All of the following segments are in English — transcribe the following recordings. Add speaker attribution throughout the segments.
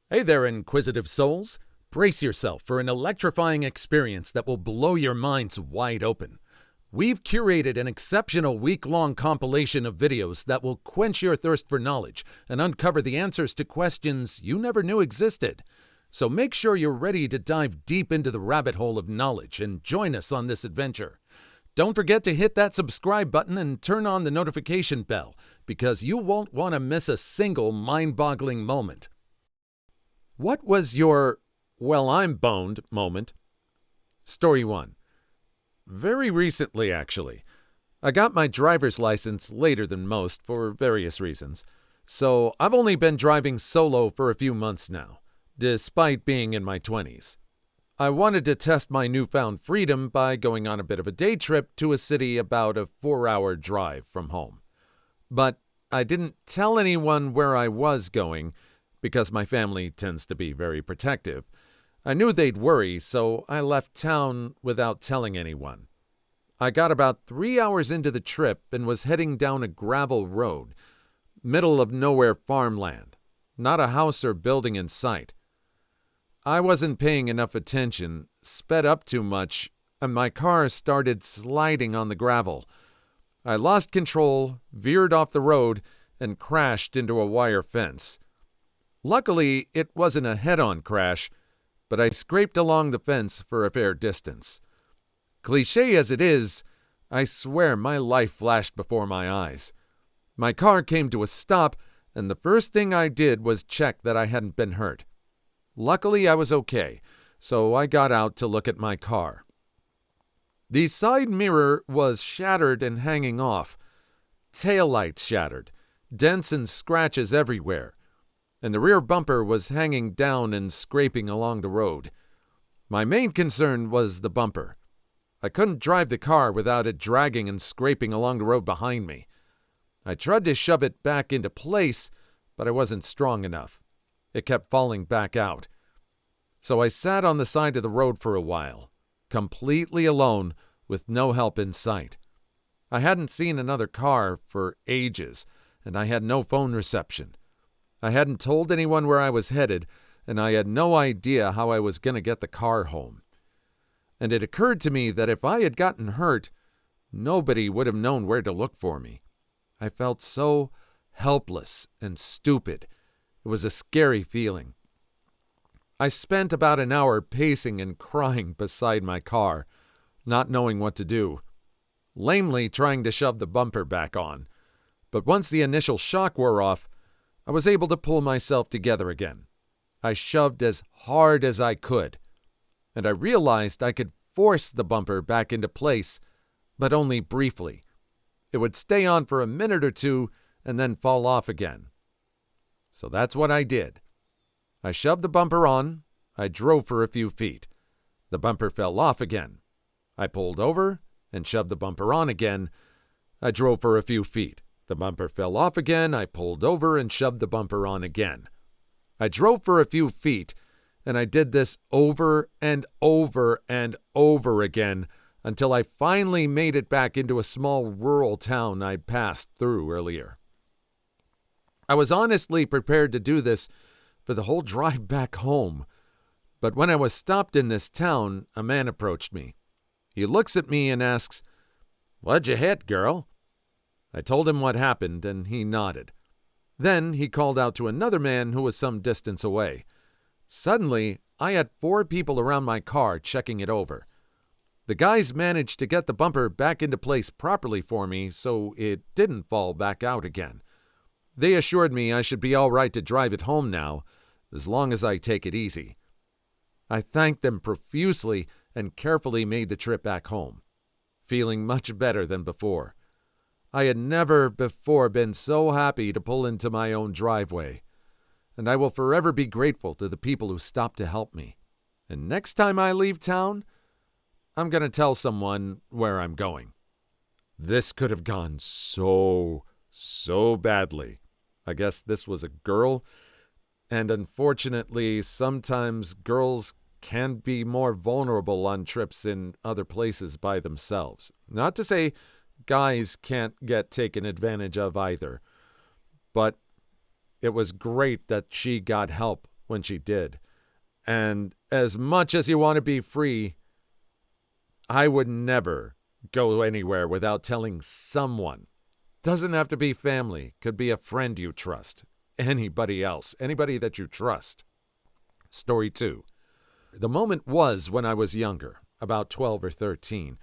Speaker 1: Hey there, inquisitive souls. Brace yourself for an electrifying experience that will blow your minds wide open. We've curated an exceptional week-long compilation of videos that will quench your thirst for knowledge and uncover the answers to questions you never knew existed. So make sure you're ready to dive deep into the rabbit hole of knowledge and join us on this adventure. Don't forget to hit that subscribe button and turn on the notification bell, because you won't want to miss a single mind-boggling moment. What was your, well, I'm boned moment? Story 1. Very recently, actually. I got my driver's license later than most for various reasons, so I've only been driving solo for a few months now, despite being in my 20s. I wanted to test my newfound freedom by going on a bit of a day trip to a city about a 4-hour drive from home. But I didn't tell anyone where I was going because my family tends to be very protective. I knew they'd worry, so I left town without telling anyone. I got about 3 hours into the trip and was heading down a gravel road, middle of nowhere farmland, not a house or building in sight. I wasn't paying enough attention, sped up too much, and my car started sliding on the gravel. I lost control, veered off the road, and crashed into a wire fence. Luckily, it wasn't a head-on crash, but I scraped along the fence for a fair distance. Cliché as it is, I swear my life flashed before my eyes. My car came to a stop, and the first thing I did was check that I hadn't been hurt. Luckily, I was okay, so I got out to look at my car. The side mirror was shattered and hanging off. Taillights shattered, dents and scratches everywhere, and the rear bumper was hanging down and scraping along the road. My main concern was the bumper. I couldn't drive the car without it dragging and scraping along the road behind me. I tried to shove it back into place, but I wasn't strong enough. It kept falling back out. So I sat on the side of the road for a while, completely alone with no help in sight. I hadn't seen another car for ages, and I had no phone reception. I hadn't told anyone where I was headed, and I had no idea how I was going to get the car home. And it occurred to me that if I had gotten hurt, nobody would have known where to look for me. I felt so helpless and stupid. It was a scary feeling. I spent about an hour pacing and crying beside my car, not knowing what to do, lamely trying to shove the bumper back on. But once the initial shock wore off, I was able to pull myself together again. I shoved as hard as I could, and I realized I could force the bumper back into place, but only briefly. It would stay on for a minute or two and then fall off again. So that's what I did. I shoved the bumper on. I drove for a few feet. The bumper fell off again. I pulled over and shoved the bumper on again. I drove for a few feet. The bumper fell off again. I pulled over and shoved the bumper on again. I drove for a few feet, and I did this over and over and over again until I finally made it back into a small rural town I'd passed through earlier. I was honestly prepared to do this for the whole drive back home, but when I was stopped in this town, a man approached me. He looks at me and asks, "What'd you hit, girl?" I told him what happened, and he nodded. Then he called out to another man who was some distance away. Suddenly, I had 4 people around my car checking it over. The guys managed to get the bumper back into place properly for me so it didn't fall back out again. They assured me I should be all right to drive it home now, as long as I take it easy. I thanked them profusely and carefully made the trip back home, feeling much better than before. I had never before been so happy to pull into my own driveway, and I will forever be grateful to the people who stopped to help me. And next time I leave town, I'm going to tell someone where I'm going. This could have gone so badly. I guess this was a girl, and unfortunately, sometimes girls can be more vulnerable on trips in other places by themselves. Not to say guys can't get taken advantage of either, but it was great that she got help when she did. And as much as you want to be free, I would never go anywhere without telling someone. Doesn't have to be family. Could be a friend you trust. Anybody else. Anybody that you trust. Story 2. The moment was when I was younger, about 12 or 13.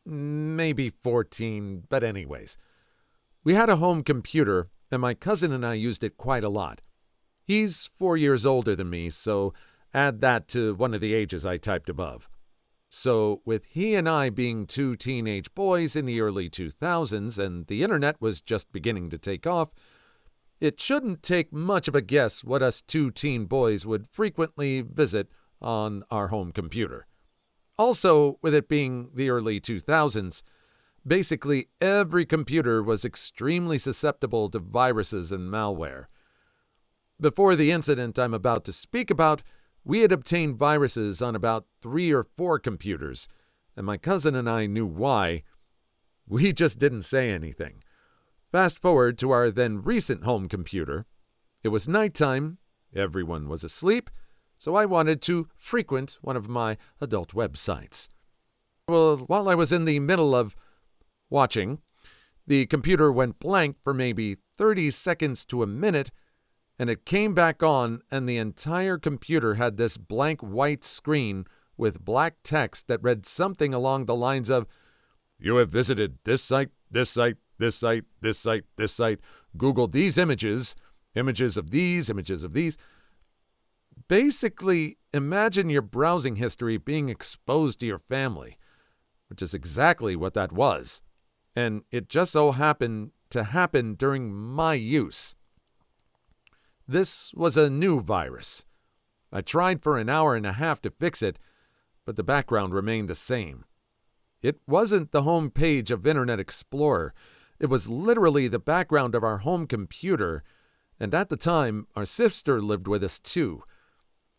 Speaker 1: Maybe 14, but anyways. We had a home computer, and my cousin and I used it quite a lot. He's 4 years older than me, so add that to one of the ages I typed above. So, with he and I being two teenage boys in the early 2000s and the internet was just beginning to take off, it shouldn't take much of a guess what us two teen boys would frequently visit on our home computer. Also, with it being the early 2000s, basically every computer was extremely susceptible to viruses and malware. Before the incident I'm about to speak about, we had obtained viruses on about 3 or 4 computers, and my cousin and I knew why. We just didn't say anything. Fast forward to our then recent home computer. It was nighttime, everyone was asleep, so I wanted to frequent one of my adult websites. Well, while I was in the middle of watching, the computer went blank for maybe 30 seconds to a minute, and it came back on, and the entire computer had this blank white screen with black text that read something along the lines of, "You have visited this site, this site, this site, this site, this site. Googled these images, images of these, images of these." Basically, imagine your browsing history being exposed to your family, which is exactly what that was. And it just so happened to happen during my use. This was a new virus. I tried for an hour and a half to fix it, but the background remained the same. It wasn't the home page of Internet Explorer. It was literally the background of our home computer, and at the time, our sister lived with us too.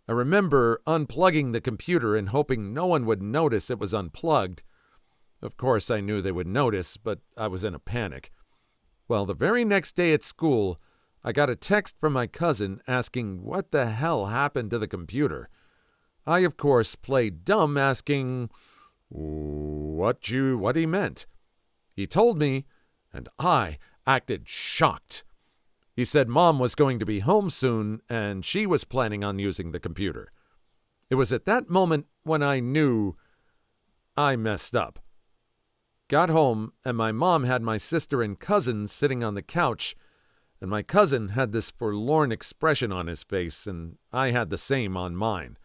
Speaker 1: I remember unplugging the computer and hoping no one would notice it was unplugged. Of course, I knew they would notice, but I was in a panic. Well, the very next day at school, I got a text from my cousin asking what the hell happened to the computer. I, of course, played dumb, asking what he meant. He told me, and I acted shocked. He said Mom was going to be home soon, and she was planning on using the computer. It was at that moment when I knew I messed up. Got home, and my mom had my sister and cousin sitting on the couch, and my cousin had this forlorn expression on his face, and I had the same on mine.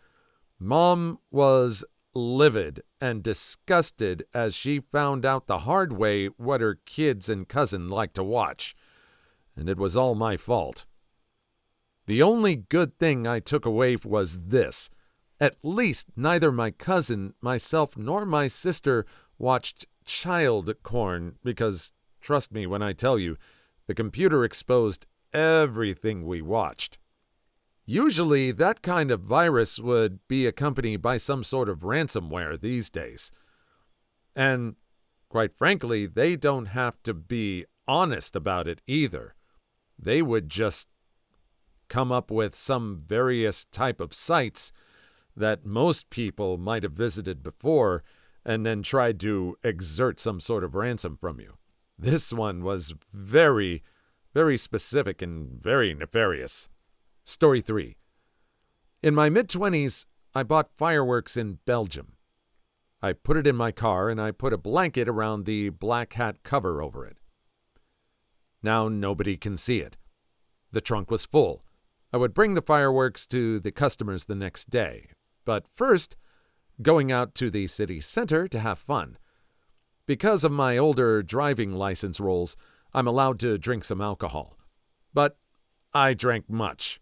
Speaker 1: Mom was livid and disgusted as she found out the hard way what her kids and cousin liked to watch, and it was all my fault. The only good thing I took away was this. At least neither my cousin, myself, nor my sister watched child porn because, trust me when I tell you, the computer exposed everything we watched. Usually, that kind of virus would be accompanied by some sort of ransomware these days. And, quite frankly, they don't have to be honest about it either. They would just come up with some various type of sites that most people might have visited before and then tried to exert some sort of ransom from you. This one was very, very specific and very nefarious. Story 3. In my mid-20s, I bought fireworks in Belgium. I put it in my car and I put a blanket around the black hat cover over it. Now nobody can see it. The trunk was full. I would bring the fireworks to the customers the next day. But first, going out to the city center to have fun. Because of my older driving license rules, I'm allowed to drink some alcohol. But I drank much.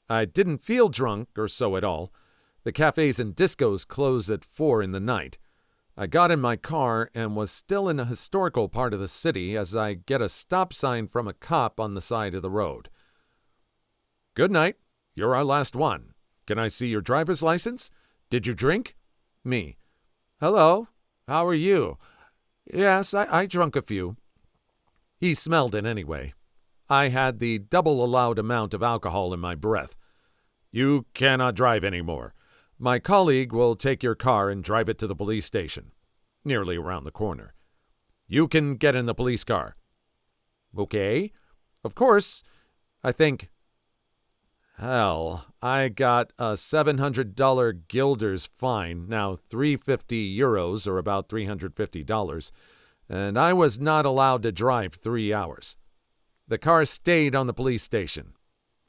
Speaker 1: I didn't feel drunk or so at all. The cafes and discos closed at 4 in the night. I got in my car and was still in a historical part of the city as I get a stop sign from a cop on the side of the road. "Good night. You're our last one. Can I see your driver's license? Did you drink?" Me. "Hello. How are you?" "Yes, I drunk a few." He smelled it anyway. I had the double allowed amount of alcohol in my breath. You cannot drive anymore. My colleague will take your car and drive it to the police station, nearly around the corner. You can get in the police car. Okay. Of course, I think. Hell, I got a $700 guilders fine, now €350 or about $350, and I was not allowed to drive 3 hours. The car stayed on the police station.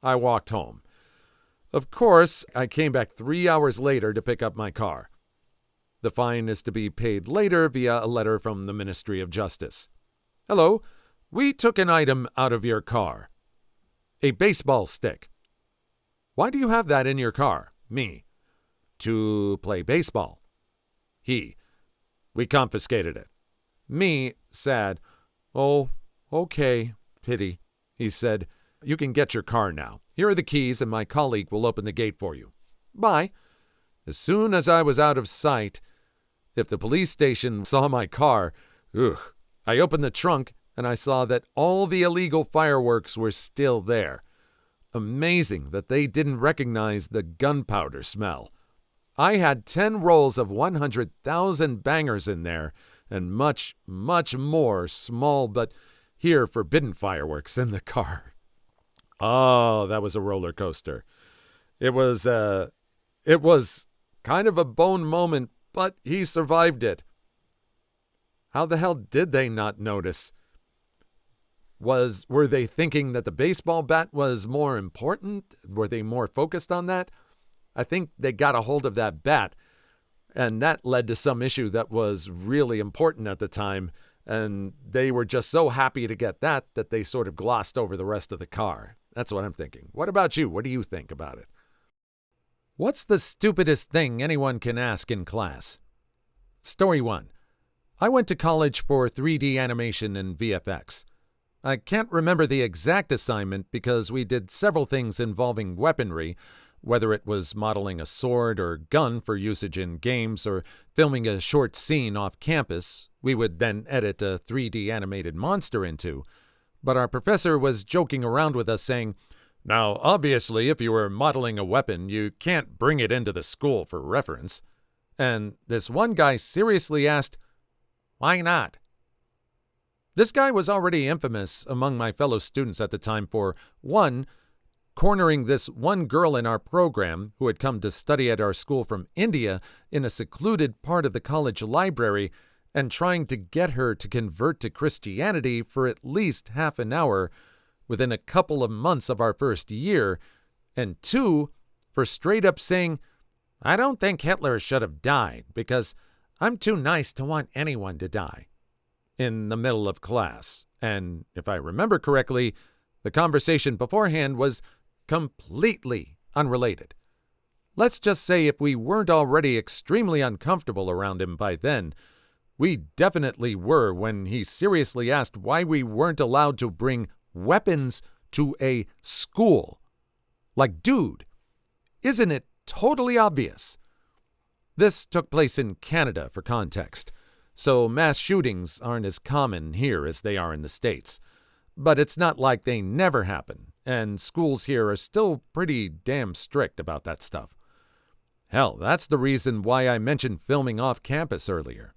Speaker 1: I walked home. Of course, I came back 3 hours later to pick up my car. The fine is to be paid later via a letter from the Ministry of Justice. Hello, we took an item out of your car. A baseball stick. Why do you have that in your car? Me. To play baseball. He. We confiscated it. Me, sad. Oh, okay, pity. He said, you can get your car now. Here are the keys and my colleague will open the gate for you. Bye. As soon as I was out of sight, if the police station saw my car, I opened the trunk and I saw that all the illegal fireworks were still there. Amazing that they didn't recognize the gunpowder smell. I had 10 rolls of 100,000 bangers in there and much, much more small but here forbidden fireworks in the car. Oh, that was a roller coaster. It was kind of a bone moment, but he survived it. How the hell did they not notice? Were they thinking that the baseball bat was more important? Were they more focused on that? I think they got a hold of that bat, and that led to some issue that was really important at the time, and they were just so happy to get that they sort of glossed over the rest of the car. That's what I'm thinking. What about you? What do you think about it? What's the stupidest thing anyone can ask in class? Story 1. I went to college for 3D animation and VFX. I can't remember the exact assignment because we did several things involving weaponry, whether it was modeling a sword or gun for usage in games or filming a short scene off campus we would then edit a 3D animated monster into. But our professor was joking around with us saying, now, obviously, if you were modeling a weapon, you can't bring it into the school for reference. And this one guy seriously asked, why not? This guy was already infamous among my fellow students at the time for, 1, cornering this one girl in our program who had come to study at our school from India in a secluded part of the college library and trying to get her to convert to Christianity for at least half an hour within a couple of months of our first year, and 2, for straight up saying, I don't think Hitler should have died because I'm too nice to want anyone to die, in the middle of class. And if I remember correctly, the conversation beforehand was completely unrelated. Let's just say if we weren't already extremely uncomfortable around him by then, we definitely were when he seriously asked why we weren't allowed to bring weapons to a school. Like, dude, isn't it totally obvious? This took place in Canada, for context, so mass shootings aren't as common here as they are in the States. But it's not like they never happen, and schools here are still pretty damn strict about that stuff. Hell, that's the reason why I mentioned filming off campus earlier.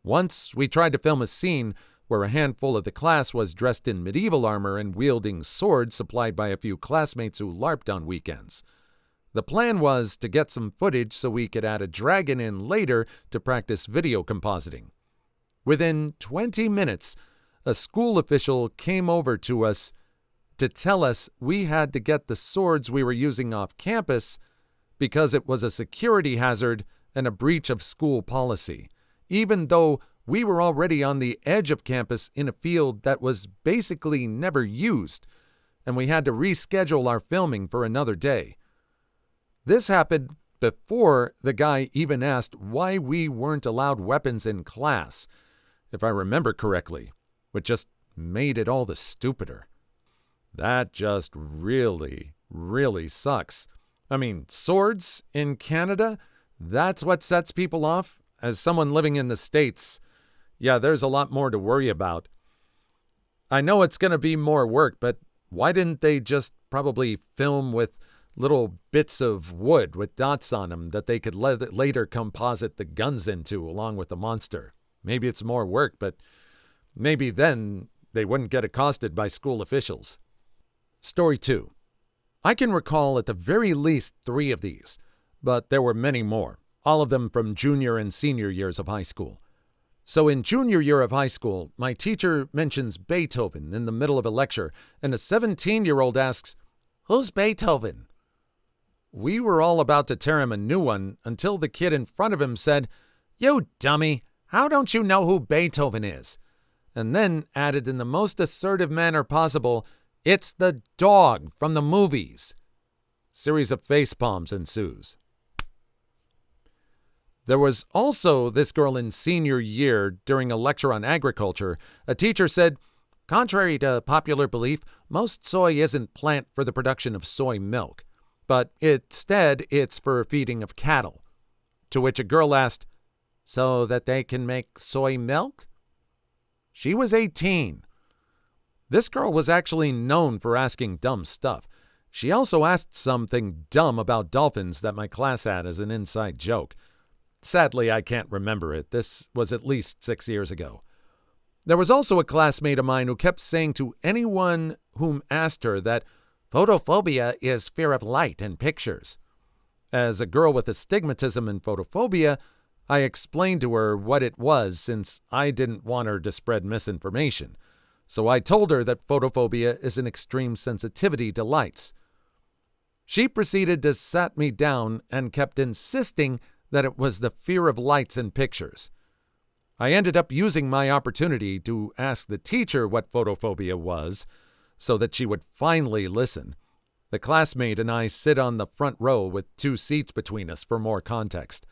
Speaker 1: Once, we tried to film a scene where a handful of the class was dressed in medieval armor and wielding swords supplied by a few classmates who LARPed on weekends. The plan was to get some footage so we could add a dragon in later to practice video compositing. Within 20 minutes, a school official came over to us to tell us we had to get the swords we were using off campus because it was a security hazard and a breach of school policy, even though we were already on the edge of campus in a field that was basically never used, and we had to reschedule our filming for another day. This happened before the guy even asked why we weren't allowed weapons in class, if I remember correctly, which just made it all the stupider. That just really, really sucks. I mean, swords in Canada? That's what sets people off? As someone living in the States, yeah, there's a lot more to worry about. I know it's going to be more work, but why didn't they just probably film with, little bits of wood with dots on them that they could later composite the guns into along with the monster. Maybe it's more work, but maybe then they wouldn't get accosted by school officials. Story 2. I can recall at the very least 3 of these, but there were many more, all of them from junior and senior years of high school. So in junior year of high school, my teacher mentions Beethoven in the middle of a lecture, and a 17-year-old asks, "Who's Beethoven?" We were all about to tear him a new one until the kid in front of him said, "You dummy, how don't you know who Beethoven is?" And then added in the most assertive manner possible, "It's the dog from the movies." Series of facepalms ensues. There was also this girl in senior year during a lecture on agriculture. A teacher said, "Contrary to popular belief, most soy isn't plant for the production of soy milk, but instead it's for feeding of cattle." To which a girl asked, "So that they can make soy milk?" She was 18. This girl was actually known for asking dumb stuff. She also asked something dumb about dolphins that my class had as an inside joke. Sadly, I can't remember it. This was at least 6 years ago. There was also a classmate of mine who kept saying to anyone whom asked her that photophobia is fear of light and pictures. As a girl with astigmatism and photophobia, I explained to her what it was since I didn't want her to spread misinformation. So I told her that photophobia is an extreme sensitivity to lights. She proceeded to sat me down and kept insisting that it was the fear of lights and pictures. I ended up using my opportunity to ask the teacher what photophobia was so that she would finally listen. The classmate and I sit on the front row with 2 seats between us for more context.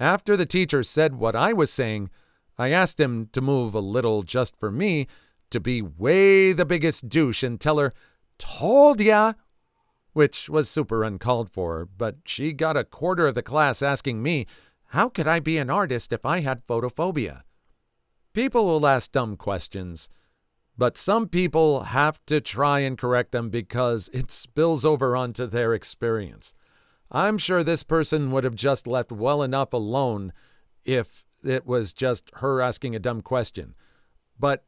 Speaker 1: After the teacher said what I was saying, I asked him to move a little just for me to be way the biggest douche and tell her, "Told ya!" which was super uncalled for, but she got a quarter of the class asking me, how could I be an artist if I had photophobia? People will ask dumb questions, but some people have to try and correct them because it spills over onto their experience. I'm sure this person would have just left well enough alone if it was just her asking a dumb question. But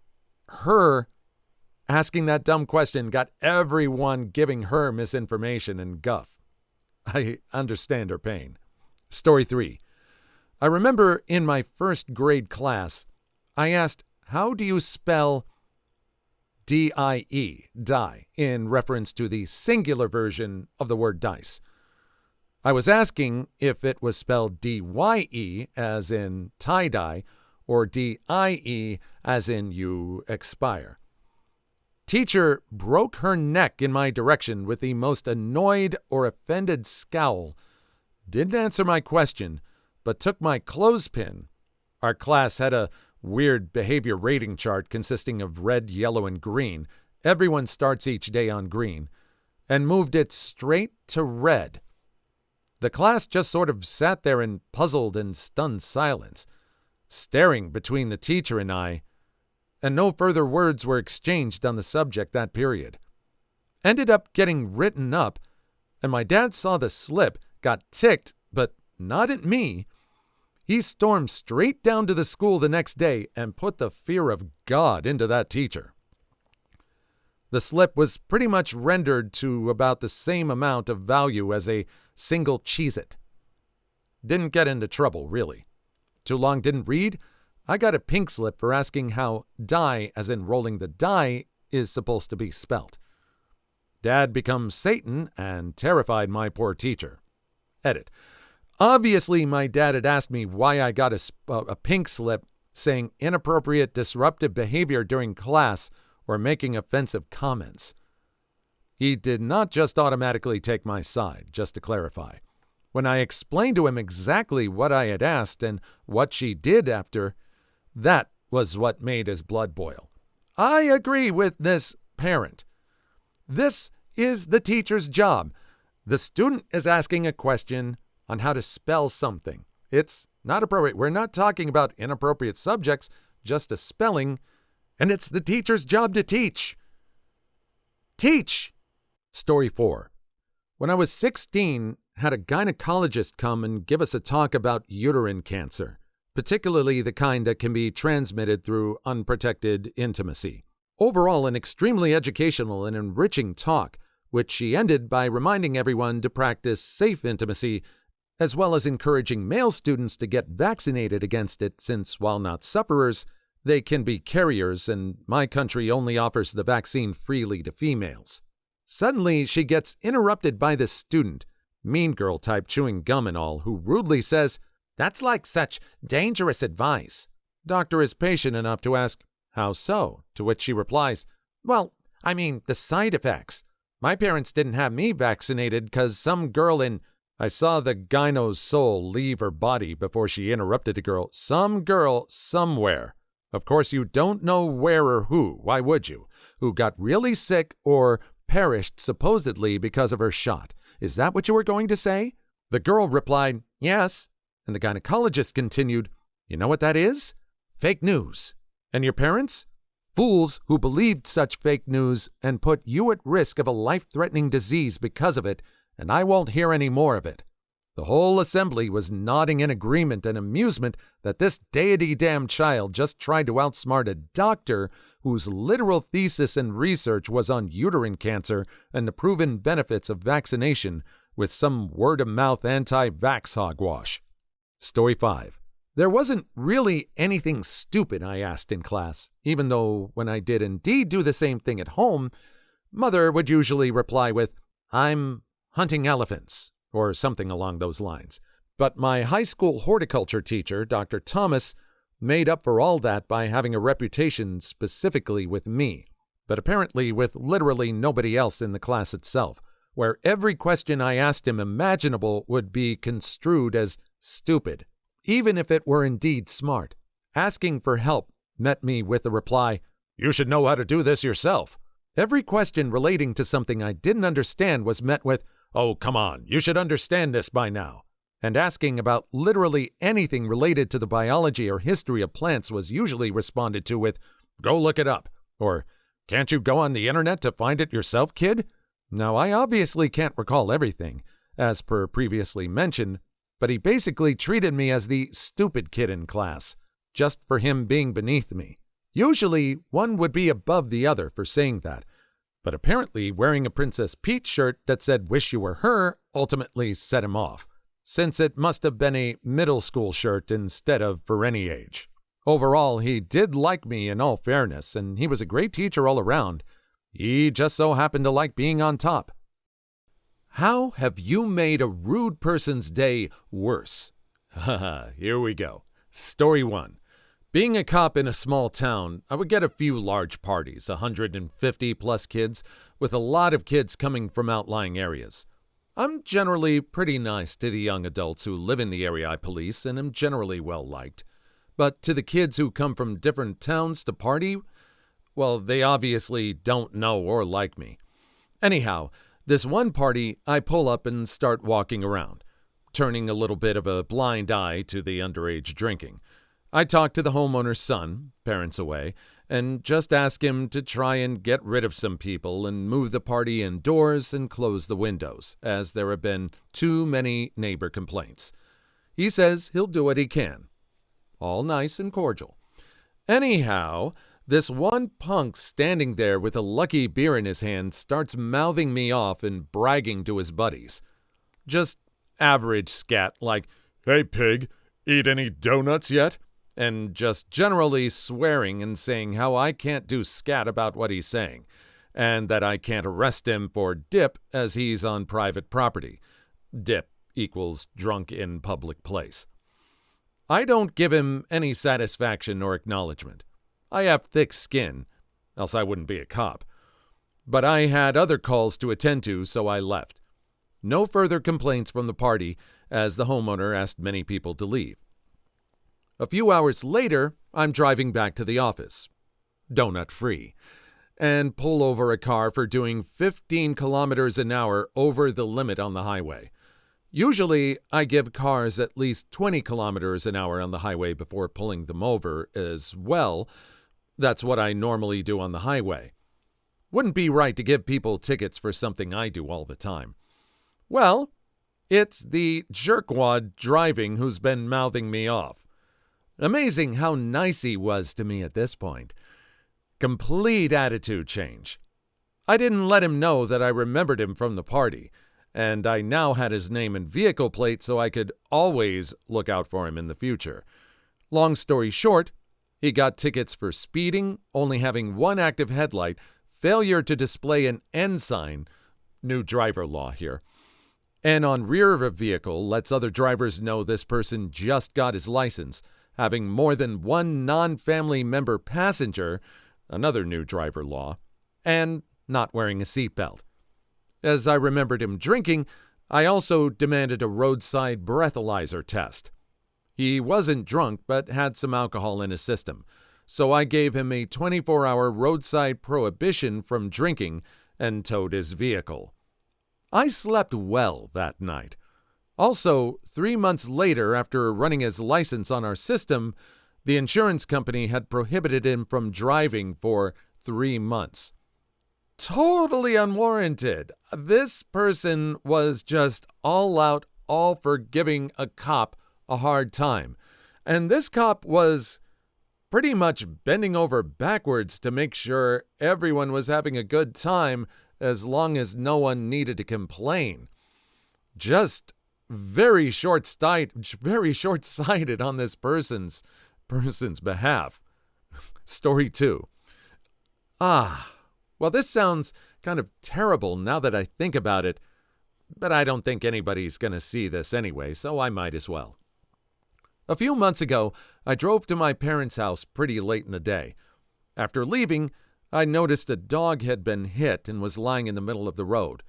Speaker 1: her asking that dumb question got everyone giving her misinformation and guff. I understand her pain. Story 3. I remember in my first grade class, I asked, "How do you spell D-I-E, die, in reference to the singular version of the word dice? I was asking if it was spelled D-Y-E, as in tie-dye, or D-I-E, as in you expire. Teacher broke her neck in my direction with the most annoyed or offended scowl. Didn't answer my question, but took my clothespin. Our class had a weird behavior rating chart consisting of red, yellow, and green. Everyone starts each day on green. And moved it straight to red. The class just sort of sat there in puzzled and stunned silence, staring between the teacher and I, and no further words were exchanged on the subject that period. Ended up getting written up, and my dad saw the slip, got ticked, but not at me. He stormed straight down to the school the next day and put the fear of God into that teacher. The slip was pretty much rendered to about the same amount of value as a single Cheez-It. Didn't get into trouble, really. Too long didn't read? I got a pink slip for asking how die, as in rolling the die, is supposed to be spelt. Dad becomes Satan and terrified my poor teacher. Edit. Obviously, my dad had asked me why I got a pink slip saying inappropriate, disruptive behavior during class or making offensive comments. He did not just automatically take my side, just to clarify. When I explained to him exactly what I had asked and what she did after, that was what made his blood boil. I agree with this parent. This is the teacher's job. The student is asking a question on how to spell something. It's not appropriate. We're not talking about inappropriate subjects, just a spelling, and it's the teacher's job to teach. Teach! Story 4. When I was 16, had a gynecologist come and give us a talk about uterine cancer, particularly the kind that can be transmitted through unprotected intimacy. Overall, an extremely educational and enriching talk, which she ended by reminding everyone to practice safe intimacy, as well as encouraging male students to get vaccinated against it since, while not sufferers, they can be carriers, and my country only offers the vaccine freely to females. Suddenly, she gets interrupted by this student, mean girl type chewing gum and all, who rudely says, "That's like such dangerous advice." Doctor is patient enough to ask, "How so?" To which she replies, "Well, I mean, the side effects. My parents didn't have me vaccinated because some girl in—" I saw the gyno's soul leave her body before she interrupted the girl. Some girl somewhere. Of course, you don't know where or who, why would you? Who got really sick or perished supposedly because of her shot. Is that what you were going to say? The girl replied, "Yes." And the gynecologist continued, "You know what that is? Fake news. And your parents? Fools who believed such fake news and put you at risk of a life-threatening disease because of it, and I won't hear any more of it." The whole assembly was nodding in agreement and amusement that this deity-damned child just tried to outsmart a doctor whose literal thesis and research was on uterine cancer and the proven benefits of vaccination with some word-of-mouth anti-vax hogwash. Story 5. There wasn't really anything stupid I asked in class, even though when I did indeed do the same thing at home, Mother would usually reply with, "I'm hunting elephants," or something along those lines. But my high school horticulture teacher, Dr. Thomas, made up for all that by having a reputation specifically with me, but apparently with literally nobody else in the class itself, where every question I asked him imaginable would be construed as stupid, even if it were indeed smart. Asking for help met me with the reply, "You should know how to do this yourself." Every question relating to something I didn't understand was met with, "Oh, come on, you should understand this by now." And asking about literally anything related to the biology or history of plants was usually responded to with, "Go look it up," or "Can't you go on the internet to find it yourself, kid?" Now, I obviously can't recall everything, as per previously mentioned, but he basically treated me as the stupid kid in class, just for him being beneath me. Usually, one would be above the other for saying that, but apparently wearing a Princess Peach shirt that said "Wish You Were Her" ultimately set him off, since it must have been a middle school shirt instead of for any age. Overall, he did like me in all fairness, and he was a great teacher all around. He just so happened to like being on top. How have you made a rude person's day worse? Haha, here we go. Story 1. Being a cop in a small town, I would get a few large parties, 150 plus kids, with a lot of kids coming from outlying areas. I'm generally pretty nice to the young adults who live in the area I police and am generally well liked. But to the kids who come from different towns to party, well, they obviously don't know or like me. Anyhow, this one party, I pull up and start walking around, turning a little bit of a blind eye to the underage drinking. I talk to the homeowner's son, parents away, and just ask him to try and get rid of some people and move the party indoors and close the windows, as there have been too many neighbor complaints. He says he'll do what he can. All nice and cordial. Anyhow, this one punk standing there with a lucky beer in his hand starts mouthing me off and bragging to his buddies. Just average scat like, "Hey pig, eat any donuts yet?" And just generally swearing and saying how I can't do scat about what he's saying, and that I can't arrest him for dip as he's on private property. Dip equals drunk in public place. I don't give him any satisfaction or acknowledgement. I have thick skin, else I wouldn't be a cop. But I had other calls to attend to, so I left. No further complaints from the party, as the homeowner asked many people to leave. A few hours later, I'm driving back to the office, donut-free, and pull over a car for doing 15 kilometers an hour over the limit on the highway. Usually, I give cars at least 20 kilometers an hour on the highway before pulling them over as well. That's what I normally do on the highway. Wouldn't be right to give people tickets for something I do all the time. Well, it's the jerkwad driving who's been mouthing me off. Amazing how nice he was to me at this point. Complete attitude change. I didn't let him know that I remembered him from the party, and I now had his name and vehicle plate so I could always look out for him in the future. Long story short, he got tickets for speeding, only having one active headlight, failure to display an N sign, new driver law here, and on rear of a vehicle lets other drivers know this person just got his license, having more than one non-family member passenger, another new driver law, and not wearing a seatbelt. As I remembered him drinking, I also demanded a roadside breathalyzer test. He wasn't drunk, but had some alcohol in his system, so I gave him a 24-hour roadside prohibition from drinking and towed his vehicle. I slept well that night. Also, 3 months later, after running his license on our system, the insurance company had prohibited him from driving for 3 months. Totally unwarranted. This person was just all out, all for giving a cop a hard time. And this cop was pretty much bending over backwards to make sure everyone was having a good time as long as no one needed to complain. Just very short-sighted on this person's behalf. Story 2. Well, this sounds kind of terrible now that I think about it, but I don't think anybody's going to see this anyway, so I might as well. A few months ago, I drove to my parents' house pretty late in the day. After leaving, I noticed a dog had been hit and was lying in the middle of the road.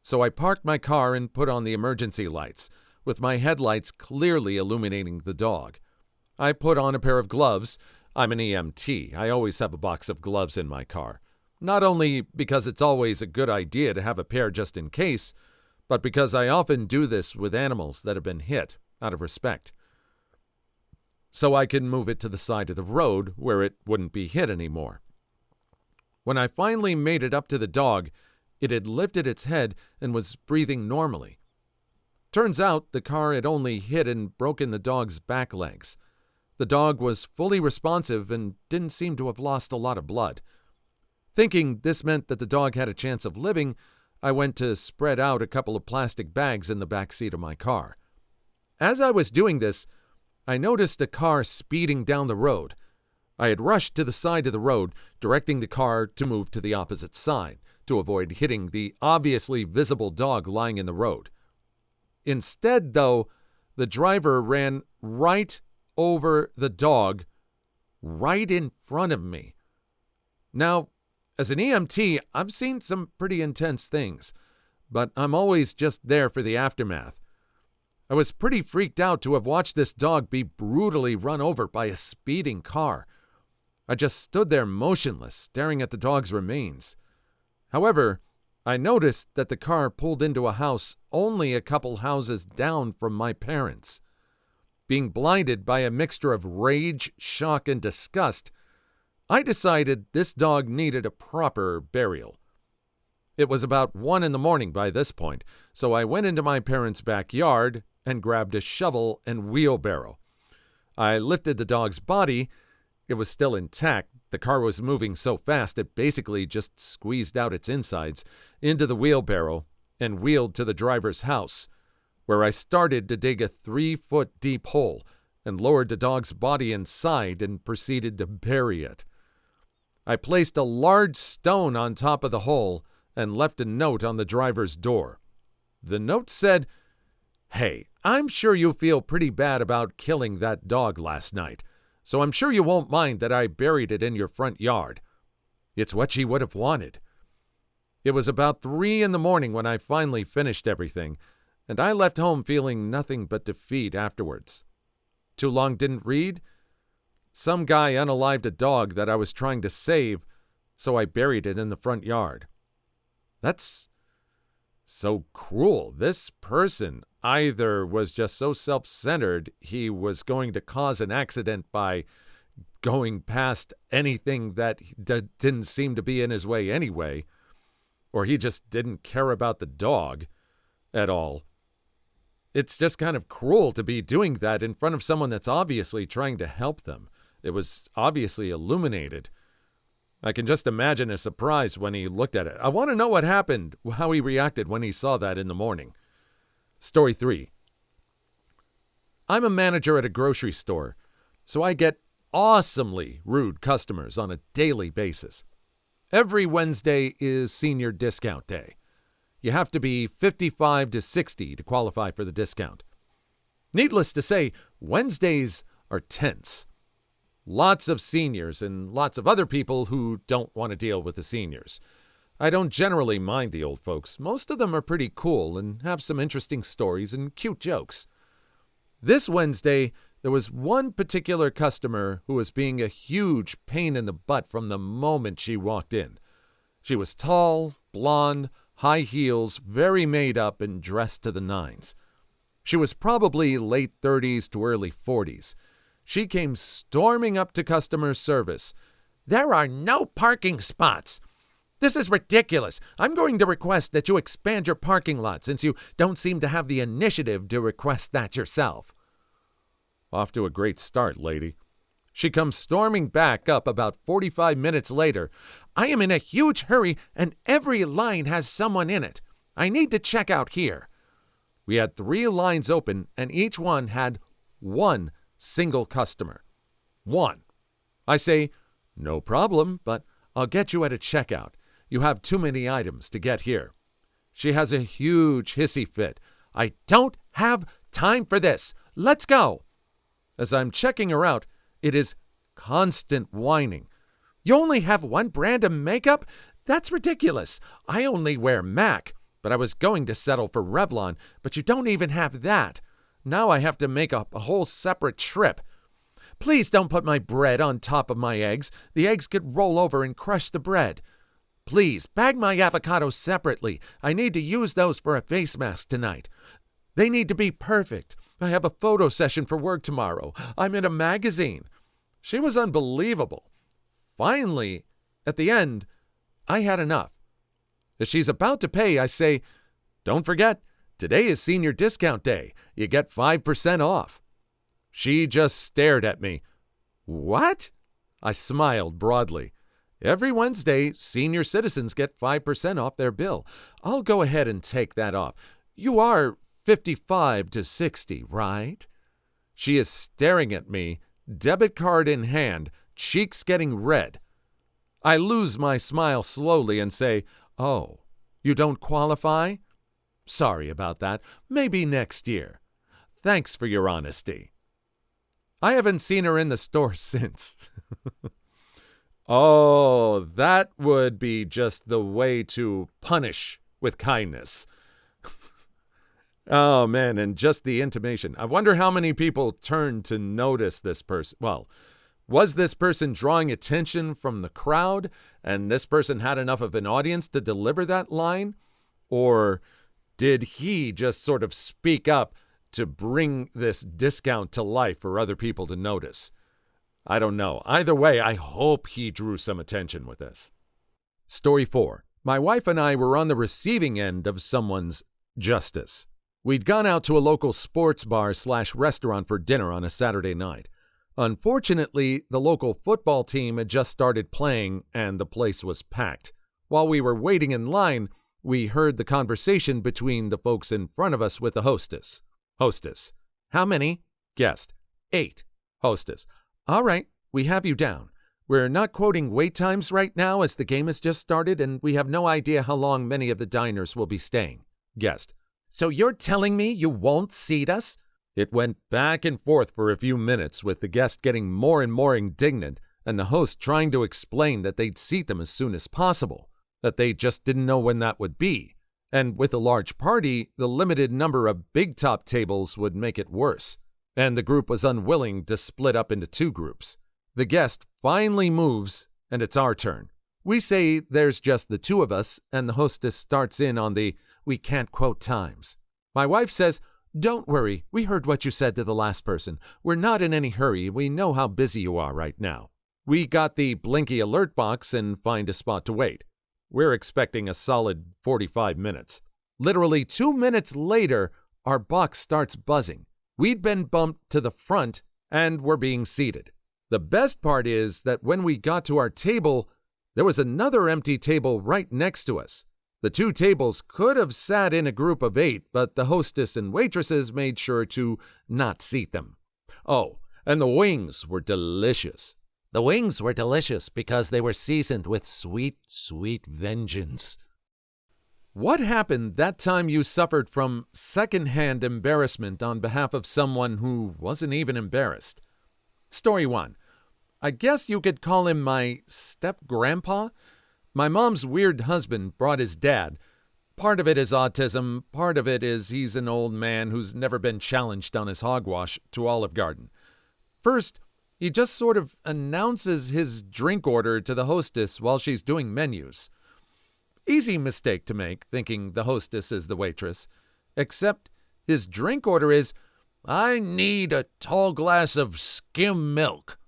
Speaker 1: So I parked my car and put on the emergency lights, with my headlights clearly illuminating the dog. I put on a pair of gloves. I'm an EMT. I always have a box of gloves in my car. Not only because it's always a good idea to have a pair just in case, but because I often do this with animals that have been hit, out of respect. So I can move it to the side of the road where it wouldn't be hit anymore. When I finally made it up to the dog, it had lifted its head and was breathing normally. Turns out the car had only hit and broken the dog's back legs. The dog was fully responsive and didn't seem to have lost a lot of blood. Thinking this meant that the dog had a chance of living, I went to spread out a couple of plastic bags in the back seat of my car. As I was doing this, I noticed a car speeding down the road. I had rushed to the side of the road, directing the car to move to the opposite side, to avoid hitting the obviously visible dog lying in the road. Instead, though, the driver ran right over the dog, right in front of me. Now, as an EMT, I've seen some pretty intense things, but I'm always just there for the aftermath. I was pretty freaked out to have watched this dog be brutally run over by a speeding car. I just stood there motionless, staring at the dog's remains. However, I noticed that the car pulled into a house only a couple houses down from my parents. Being blinded by a mixture of rage, shock, and disgust, I decided this dog needed a proper burial. It was about 1 a.m. by this point, so I went into my parents' backyard and grabbed a shovel and wheelbarrow. I lifted the dog's body. It was still intact. The car was moving so fast it basically just squeezed out its insides into the wheelbarrow and wheeled to the driver's house, where I started to dig a 3-foot deep hole and lowered the dog's body inside and proceeded to bury it. I placed a large stone on top of the hole and left a note on the driver's door. The note said, "Hey, I'm sure you feel pretty bad about killing that dog last night, so I'm sure you won't mind that I buried it in your front yard. It's what she would have wanted." It was about 3 a.m. when I finally finished everything, and I left home feeling nothing but defeat afterwards. Too long didn't read? Some guy unalived a dog that I was trying to save, so I buried it in the front yard. That's so cruel. This person either was just so self-centered he was going to cause an accident by going past anything that didn't seem to be in his way anyway, or he just didn't care about the dog. at all. It's just kind of cruel to be doing that in front of someone that's obviously trying to help them. It was obviously illuminated. I can just imagine his surprise when he looked at it. I want to know what happened, how he reacted when he saw that in the morning. Story 3. I'm a manager at a grocery store, so I get awesomely rude customers on a daily basis. Every Wednesday is senior discount day. You have to be 55 to 60 to qualify for the discount. Needless to say, Wednesdays are tense. Lots of seniors and lots of other people who don't want to deal with the seniors. I don't generally mind the old folks. Most of them are pretty cool and have some interesting stories and cute jokes. This Wednesday, there was one particular customer who was being a huge pain in the butt from the moment she walked in. She was tall, blonde, high heels, very made up, and dressed to the nines. She was probably late 30s to early 40s. She came storming up to customer service. "There are no parking spots. This is ridiculous. I'm going to request that you expand your parking lot since you don't seem to have the initiative to request that yourself." Off to a great start, lady. She comes storming back up about 45 minutes later. "I am in a huge hurry and every line has someone in it. I need to check out here." We had 3 lines open and each one had one single customer. One. I say, "No problem, but I'll get you at a checkout. You have too many items to get here." She has a huge hissy fit. "I don't have time for this. Let's go." As I'm checking her out, it is constant whining. "You only have one brand of makeup? That's ridiculous. I only wear MAC, but I was going to settle for Revlon, but you don't even have that. Now I have to make up a whole separate trip. Please don't put my bread on top of my eggs. The eggs could roll over and crush the bread. Please bag my avocados separately. I need to use those for a face mask tonight. They need to be perfect. I have a photo session for work tomorrow. I'm in a magazine." She was unbelievable. Finally, at the end, I had enough. As she's about to pay, I say, "Don't forget, today is senior discount day. You get 5% off." She just stared at me. "What?" I smiled broadly. "Every Wednesday, senior citizens get 5% off their bill. I'll go ahead and take that off. You are 55 to 60, right?" She is staring at me, debit card in hand, cheeks getting red. I lose my smile slowly and say, "Oh, you don't qualify? Sorry about that. Maybe next year. Thanks for your honesty." I haven't seen her in the store since. Oh, that would be just the way to punish with kindness. Oh, man, and just the intimation. I wonder how many people turned to notice this person. Well, was this person drawing attention from the crowd, and this person had enough of an audience to deliver that line? Or did he just sort of speak up to bring this discount to life for other people to notice? I don't know. Either way, I hope he drew some attention with this. Story 4. My wife and I were on the receiving end of someone's justice. We'd gone out to a local sports bar/restaurant for dinner on a Saturday night. Unfortunately, the local football team had just started playing and the place was packed. While we were waiting in line, we heard the conversation between the folks in front of us with the hostess. Hostess. "How many?" Guest. 8. Hostess. "All right, we have you down. We're not quoting wait times right now as the game has just started and we have no idea how long many of the diners will be staying." Guest. "So you're telling me you won't seat us?" It went back and forth for a few minutes, with the guest getting more and more indignant and the host trying to explain that they'd seat them as soon as possible, that they just didn't know when that would be. And with a large party, the limited number of big top tables would make it worse, and the group was unwilling to split up into 2 groups. The guest finally moves, and it's our turn. We say there's just the 2 of us, and the hostess starts in on the "we can't quote times." My wife says, "Don't worry, we heard what you said to the last person. We're not in any hurry. We know how busy you are right now." We got the blinky alert box and find a spot to wait. We're expecting a solid 45 minutes. Literally 2 minutes later, our box starts buzzing. We'd been bumped to the front and were being seated. The best part is that when we got to our table, there was another empty table right next to us. The 2 tables could have sat in a group of 8, but the hostess and waitresses made sure to not seat them. Oh, and the wings were delicious. The wings were delicious because they were seasoned with sweet, sweet vengeance. What happened that time you suffered from secondhand embarrassment on behalf of someone who wasn't even embarrassed? Story 1. I guess you could call him my step-grandpa. My mom's weird husband brought his dad. Part of it is autism, part of it is he's an old man who's never been challenged on his hogwash to Olive Garden. First, he just sort of announces his drink order to the hostess while she's doing menus. Easy mistake to make, thinking the hostess is the waitress. Except his drink order is, "I need a tall glass of skim milk."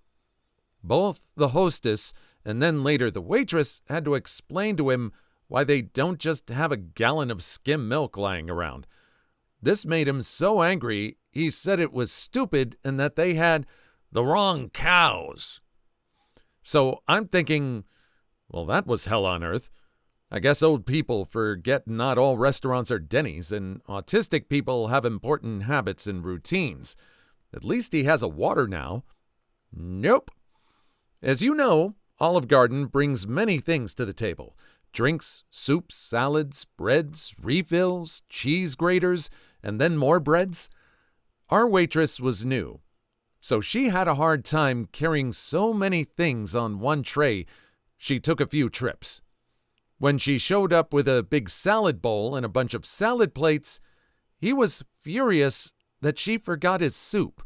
Speaker 1: Both the hostess and then later the waitress had to explain to him why they don't just have a gallon of skim milk lying around. This made him so angry, he said it was stupid and that they had the wrong cows. So I'm thinking, well, that was hell on earth. I guess old people forget not all restaurants are Denny's, and autistic people have important habits and routines. At least he has a water now. Nope. As you know, Olive Garden brings many things to the table. Drinks, soups, salads, breads, refills, cheese graters, and then more breads. Our waitress was new, so she had a hard time carrying so many things on one tray. She took a few trips. When she showed up with a big salad bowl and a bunch of salad plates, he was furious that she forgot his soup.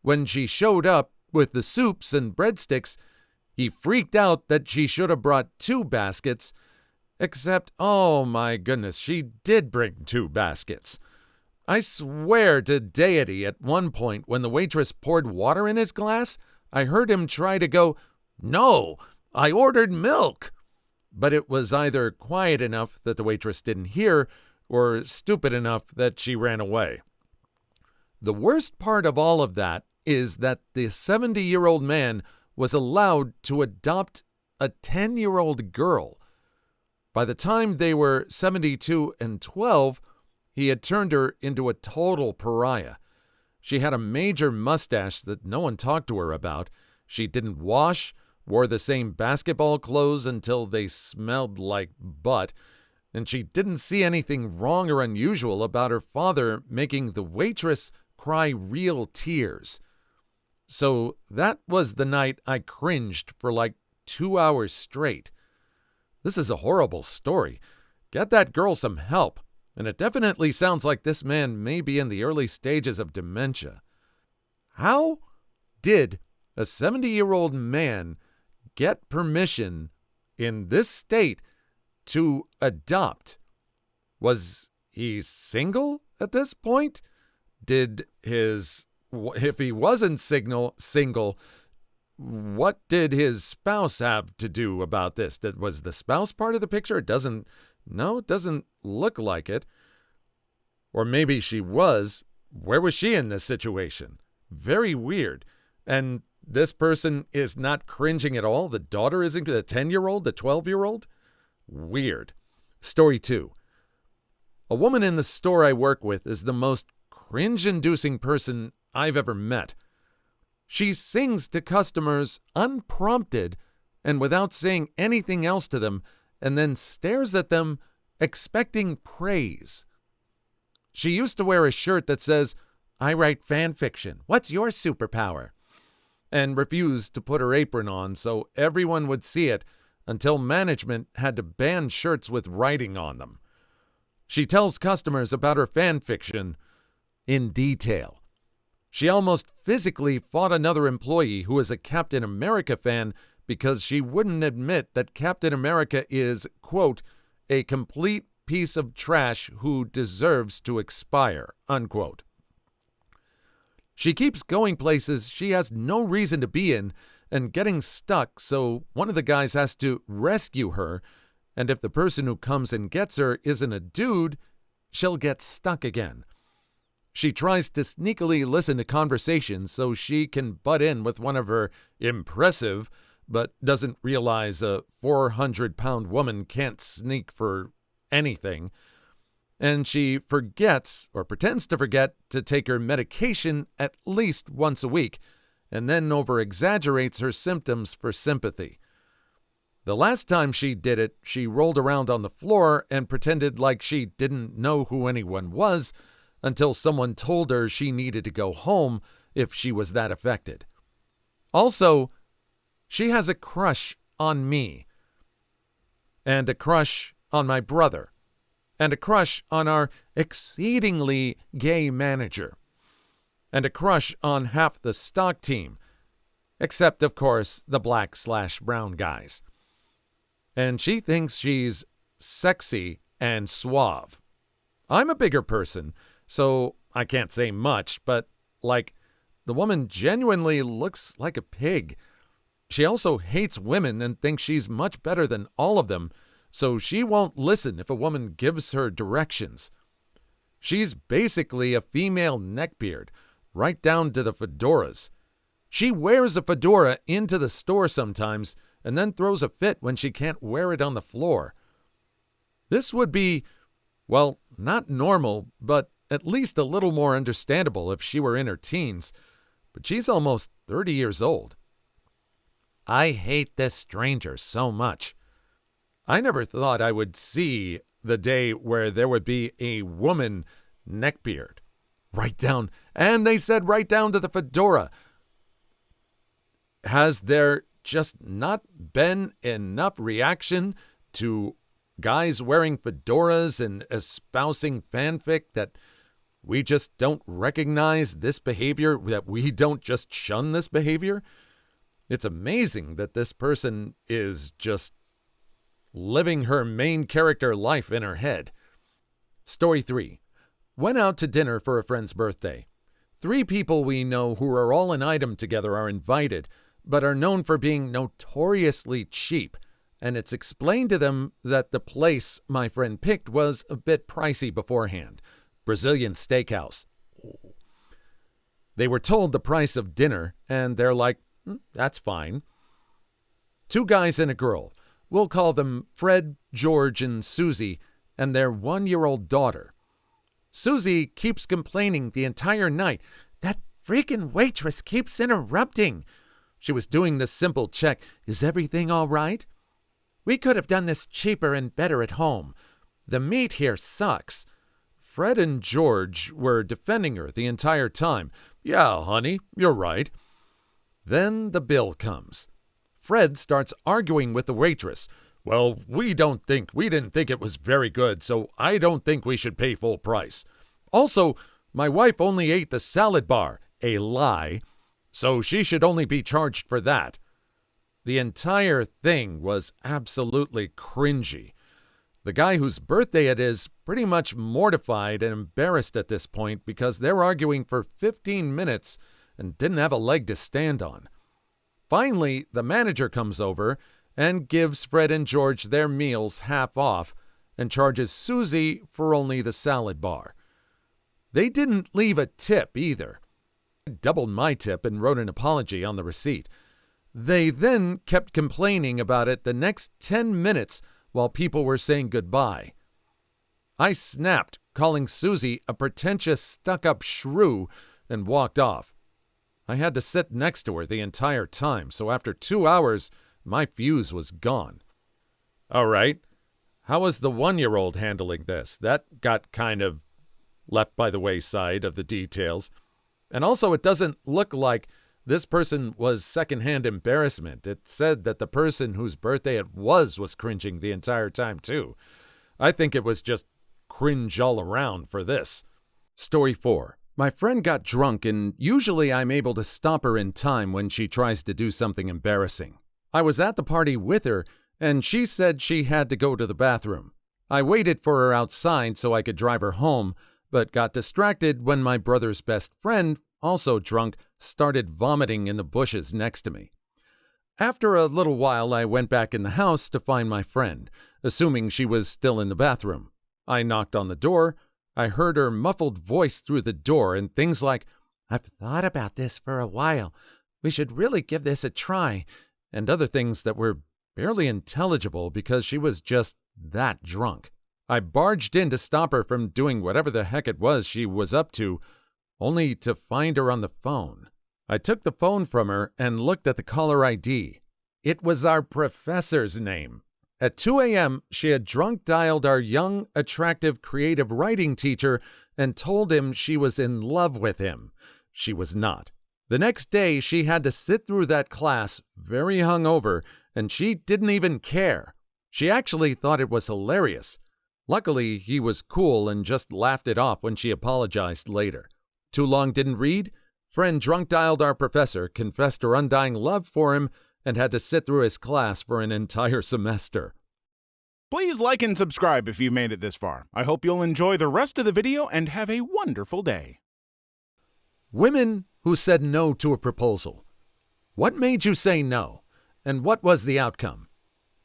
Speaker 1: When she showed up with the soups and breadsticks, he freaked out that she should have brought 2 baskets, except, oh my goodness, she did bring 2 baskets. I swear to deity at one point when the waitress poured water in his glass, I heard him try to go, "No, I ordered milk." But it was either quiet enough that the waitress didn't hear or stupid enough that she ran away. The worst part of all of that is that the 70-year-old man was allowed to adopt a 10-year-old girl. By the time they were 72 and 12, he had turned her into a total pariah. She had a major mustache that no one talked to her about. She didn't wash, wore the same basketball clothes until they smelled like butt, and she didn't see anything wrong or unusual about her father making the waitress cry real tears. So that was the night I cringed for like 2 hours straight. This is a horrible story. Get that girl some help, and it definitely sounds like this man may be in the early stages of dementia. How did a 70-year-old man get permission in this state to adopt? Was he single at this point? If he wasn't single, what did his spouse have to do about this? Was the spouse part of the picture? It doesn't look like it. Or maybe she was. Where was she in this situation? Very weird. And this person is not cringing at all. The daughter isn't, the 10-year-old, the 12-year-old? Weird. Story 2. A woman in the store I work with is the most cringe-inducing person I've ever met. She sings to customers unprompted and without saying anything else to them, and then stares at them expecting praise. She used to wear a shirt that says, "I write fan fiction. What's your superpower?" and refused to put her apron on so everyone would see it until management had to ban shirts with writing on them. She tells customers about her fan fiction in detail. She almost physically fought another employee who is a Captain America fan because she wouldn't admit that Captain America is, quote, "a complete piece of trash who deserves to expire," unquote. She keeps going places she has no reason to be in and getting stuck, so one of the guys has to rescue her, and if the person who comes and gets her isn't a dude, she'll get stuck again. She tries to sneakily listen to conversations so she can butt in with one of her impressive, but doesn't realize a 400-pound woman can't sneak for anything. And she forgets, or pretends to forget, to take her medication at least once a week, and then over-exaggerates her symptoms for sympathy. The last time she did it, she rolled around on the floor and pretended like she didn't know who anyone was until someone told her she needed to go home if she was that affected. Also, she has a crush on me, and a crush on my brother, and a crush on our exceedingly gay manager, and a crush on half the stock team, except, of course, the black/brown guys. And she thinks she's sexy and suave. I'm a bigger person, so I can't say much, but, the woman genuinely looks like a pig. She also hates women and thinks she's much better than all of them, so she won't listen if a woman gives her directions. She's basically a female neckbeard, right down to the fedoras. She wears a fedora into the store sometimes and then throws a fit when she can't wear it on the floor. This would be, well, not normal, but at least a little more understandable if she were in her teens, but she's almost 30 years old. I hate this stranger so much. I never thought I would see the day where there would be a woman neckbeard. And they said right down to the fedora. Has there just not been enough reaction to guys wearing fedoras and espousing fanfic that we just don't recognize this behavior, that we don't just shun this behavior? It's amazing that this person is just living her main character life in her head. Story 3. Went out to dinner for a friend's birthday. 3 people we know who are all an item together are invited, but are known for being notoriously cheap, and it's explained to them that the place my friend picked was a bit pricey beforehand. Brazilian steakhouse. They were told the price of dinner, and they're like, that's fine. 2 guys and a girl. We'll call them Fred, George, and Susie, and their 1-year-old daughter. Susie keeps complaining the entire night. That freaking waitress keeps interrupting. She was doing the simple check. Is everything all right? We could have done this cheaper and better at home. The meat here sucks. Fred and George were defending her the entire time. Yeah, honey, you're right. Then the bill comes. Fred starts arguing with the waitress. Well, we didn't think it was very good, so I don't think we should pay full price. Also, my wife only ate the salad bar, a lie, so she should only be charged for that. The entire thing was absolutely cringy. The guy whose birthday it is pretty much mortified and embarrassed at this point because they're arguing for 15 minutes and didn't have a leg to stand on. Finally, the manager comes over and gives Fred and George their meals half off and charges Susie for only the salad bar. They didn't leave a tip either. I doubled my tip and wrote an apology on the receipt. They then kept complaining about it the next 10 minutes while people were saying goodbye. I snapped, calling Susie a pretentious, stuck-up shrew, and walked off. I had to sit next to her the entire time, so after 2 hours, my fuse was gone. All right, how was the 1-year-old handling this? That got kind of left by the wayside of the details. And also, it doesn't look like this person was secondhand embarrassment. It said that the person whose birthday it was cringing the entire time, too. I think it was just cringe all around for this. Story 4. My friend got drunk, and usually I'm able to stop her in time when she tries to do something embarrassing. I was at the party with her, and she said she had to go to the bathroom. I waited for her outside so I could drive her home, but got distracted when my brother's best friend, also drunk, started vomiting in the bushes next to me. After a little while, I went back in the house to find my friend, assuming she was still in the bathroom. I knocked on the door, I heard her muffled voice through the door and things like, "I've thought about this for a while. We should really give this a try," and other things that were barely intelligible because she was just that drunk. I barged in to stop her from doing whatever the heck it was she was up to, only to find her on the phone. I took the phone from her and looked at the caller ID. It was our professor's name. At 2 a.m., she had drunk dialed our young, attractive, creative writing teacher and told him she was in love with him. She was not. The next day, she had to sit through that class, very hungover, and she didn't even care. She actually thought it was hilarious. Luckily, he was cool and just laughed it off when she apologized later. Too long didn't read? Friend drunk dialed our professor, confessed her undying love for him, and had to sit through his class for an entire semester.
Speaker 2: Please like and subscribe if you made it this far. I hope you'll enjoy the rest of the video and have a wonderful day.
Speaker 1: Women who said no to a proposal. What made you say no? And what was the outcome?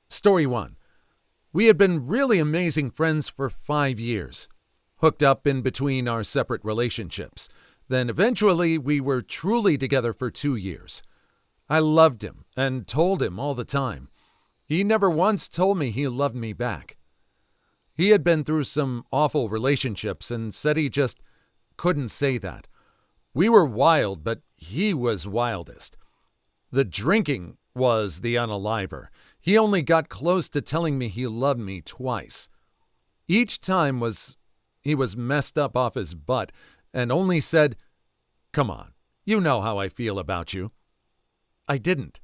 Speaker 1: Story 1. We had been really amazing friends for 5 years. Hooked up in between our separate relationships. Then eventually we were truly together for 2 years. I loved him and told him all the time. He never once told me he loved me back. He had been through some awful relationships and said he just couldn't say that. We were wild, but he was wildest. The drinking was the unaliver. He only got close to telling me he loved me twice. Each time he was messed up off his butt and only said, "Come on, you know how I feel about you." I didn't.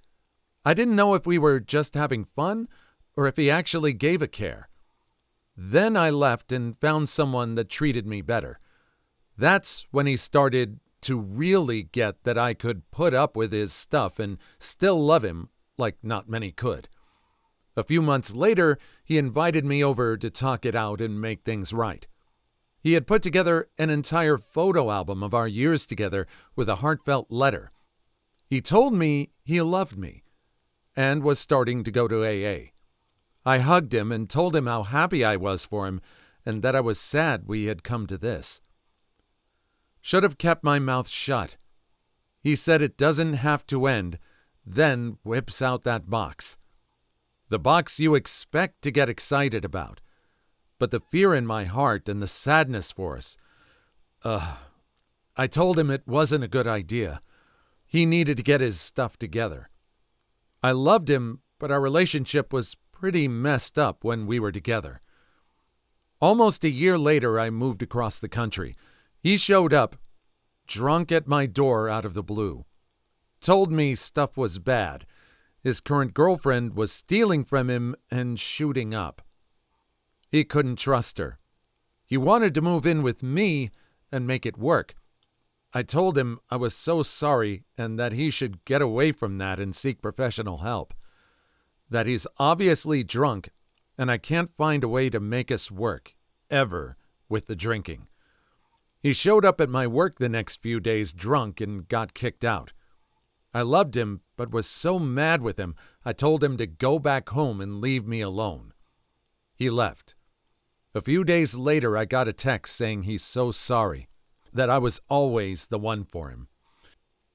Speaker 1: I didn't know if we were just having fun or if he actually gave a care. Then I left and found someone that treated me better. That's when he started to really get that I could put up with his stuff and still love him like not many could. A few months later, he invited me over to talk it out and make things right. He had put together an entire photo album of our years together with a heartfelt letter. He told me he loved me and was starting to go to AA. I hugged him and told him how happy I was for him and that I was sad we had come to this. Should have kept my mouth shut. He said it doesn't have to end, then whips out that box. The box you expect to get excited about. But the fear in my heart and the sadness for us. I told him it wasn't a good idea. He needed to get his stuff together. I loved him, but our relationship was pretty messed up when we were together. Almost a year later, I moved across the country. He showed up, drunk at my door out of the blue. Told me stuff was bad. His current girlfriend was stealing from him and shooting up. He couldn't trust her. He wanted to move in with me and make it work. I told him I was so sorry and that he should get away from that and seek professional help. That he's obviously drunk and I can't find a way to make us work, ever, with the drinking. He showed up at my work the next few days drunk and got kicked out. I loved him, but was so mad with him, I told him to go back home and leave me alone. He left. A few days later, I got a text saying he's so sorry, that I was always the one for him.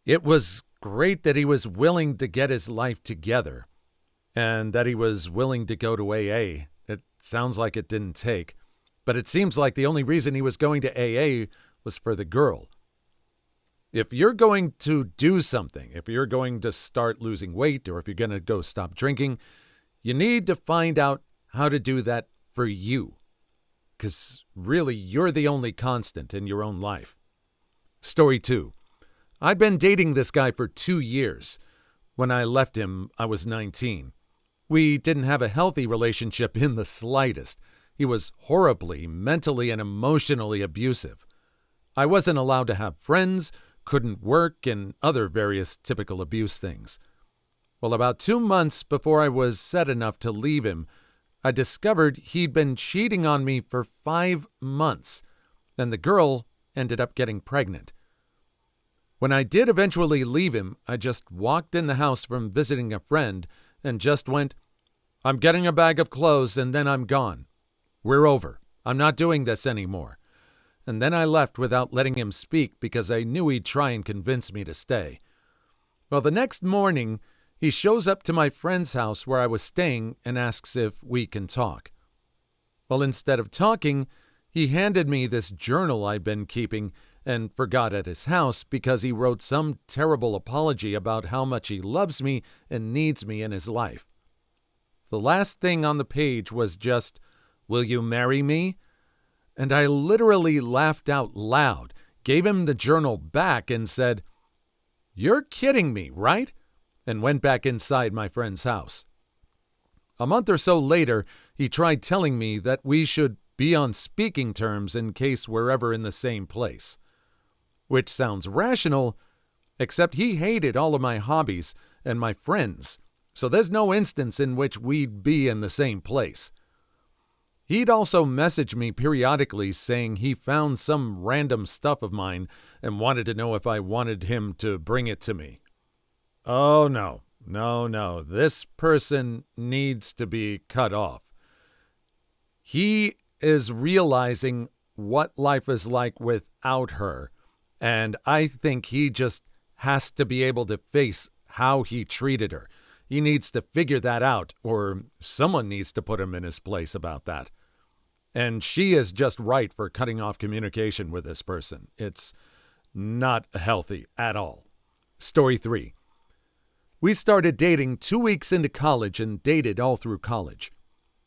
Speaker 1: It was great that he was willing to get his life together, and that he was willing to go to AA. It sounds like it didn't take. But it seems like the only reason he was going to AA was for the girl. If you're going to do something, if you're going to start losing weight, or if you're going to go stop drinking, you need to find out how to do that for you. Because really, you're the only constant in your own life. Story 2. I'd been dating this guy for 2 years. When I left him, I was 19. We didn't have a healthy relationship in the slightest. He was horribly, mentally and emotionally abusive. I wasn't allowed to have friends, couldn't work, and other various typical abuse things. Well, about 2 months before I was sad enough to leave him, I discovered he'd been cheating on me for 5 months, and the girl ended up getting pregnant. When I did eventually leave him, I just walked in the house from visiting a friend and just went, "I'm getting a bag of clothes and then I'm gone. We're over. I'm not doing this anymore." and then I left without letting him speak because I knew he'd try and convince me to stay. Well, the next morning, he shows up to my friend's house where I was staying and asks if we can talk. Well, instead of talking, he handed me this journal I'd been keeping and forgot at his house because he wrote some terrible apology about how much he loves me and needs me in his life. The last thing on the page was just, "Will you marry me?" And I literally laughed out loud, gave him the journal back and said, "You're kidding me, right?" and went back inside my friend's house. A month or so later, he tried telling me that we should be on speaking terms in case we're ever in the same place. Which sounds rational, except he hated all of my hobbies and my friends, so there's no instance in which we'd be in the same place. He'd also message me periodically saying he found some random stuff of mine and wanted to know if I wanted him to bring it to me. Oh, no, this person needs to be cut off. He is realizing what life is like without her, and I think he just has to be able to face how he treated her. He needs to figure that out, or someone needs to put him in his place about that. And she is just right for cutting off communication with this person. It's not healthy at all. Story 3. We started dating 2 weeks into college and dated all through college.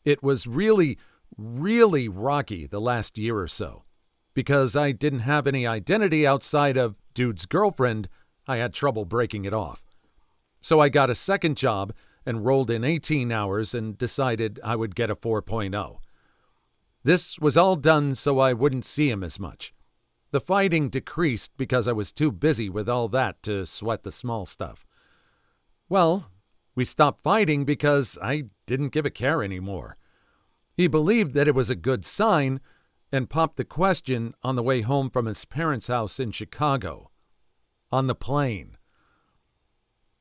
Speaker 1: It was really rocky the last year or so. Because I didn't have any identity outside of dude's girlfriend, I had trouble breaking it off. So I got a second job and rolled in 18 hours and decided I would get a 4.0. This was all done so I wouldn't see him as much. The fighting decreased because I was too busy with all that to sweat the small stuff. Well, we stopped fighting because I didn't give a care anymore. He believed that it was a good sign and popped the question on the way home from his parents' house in Chicago. On the plane.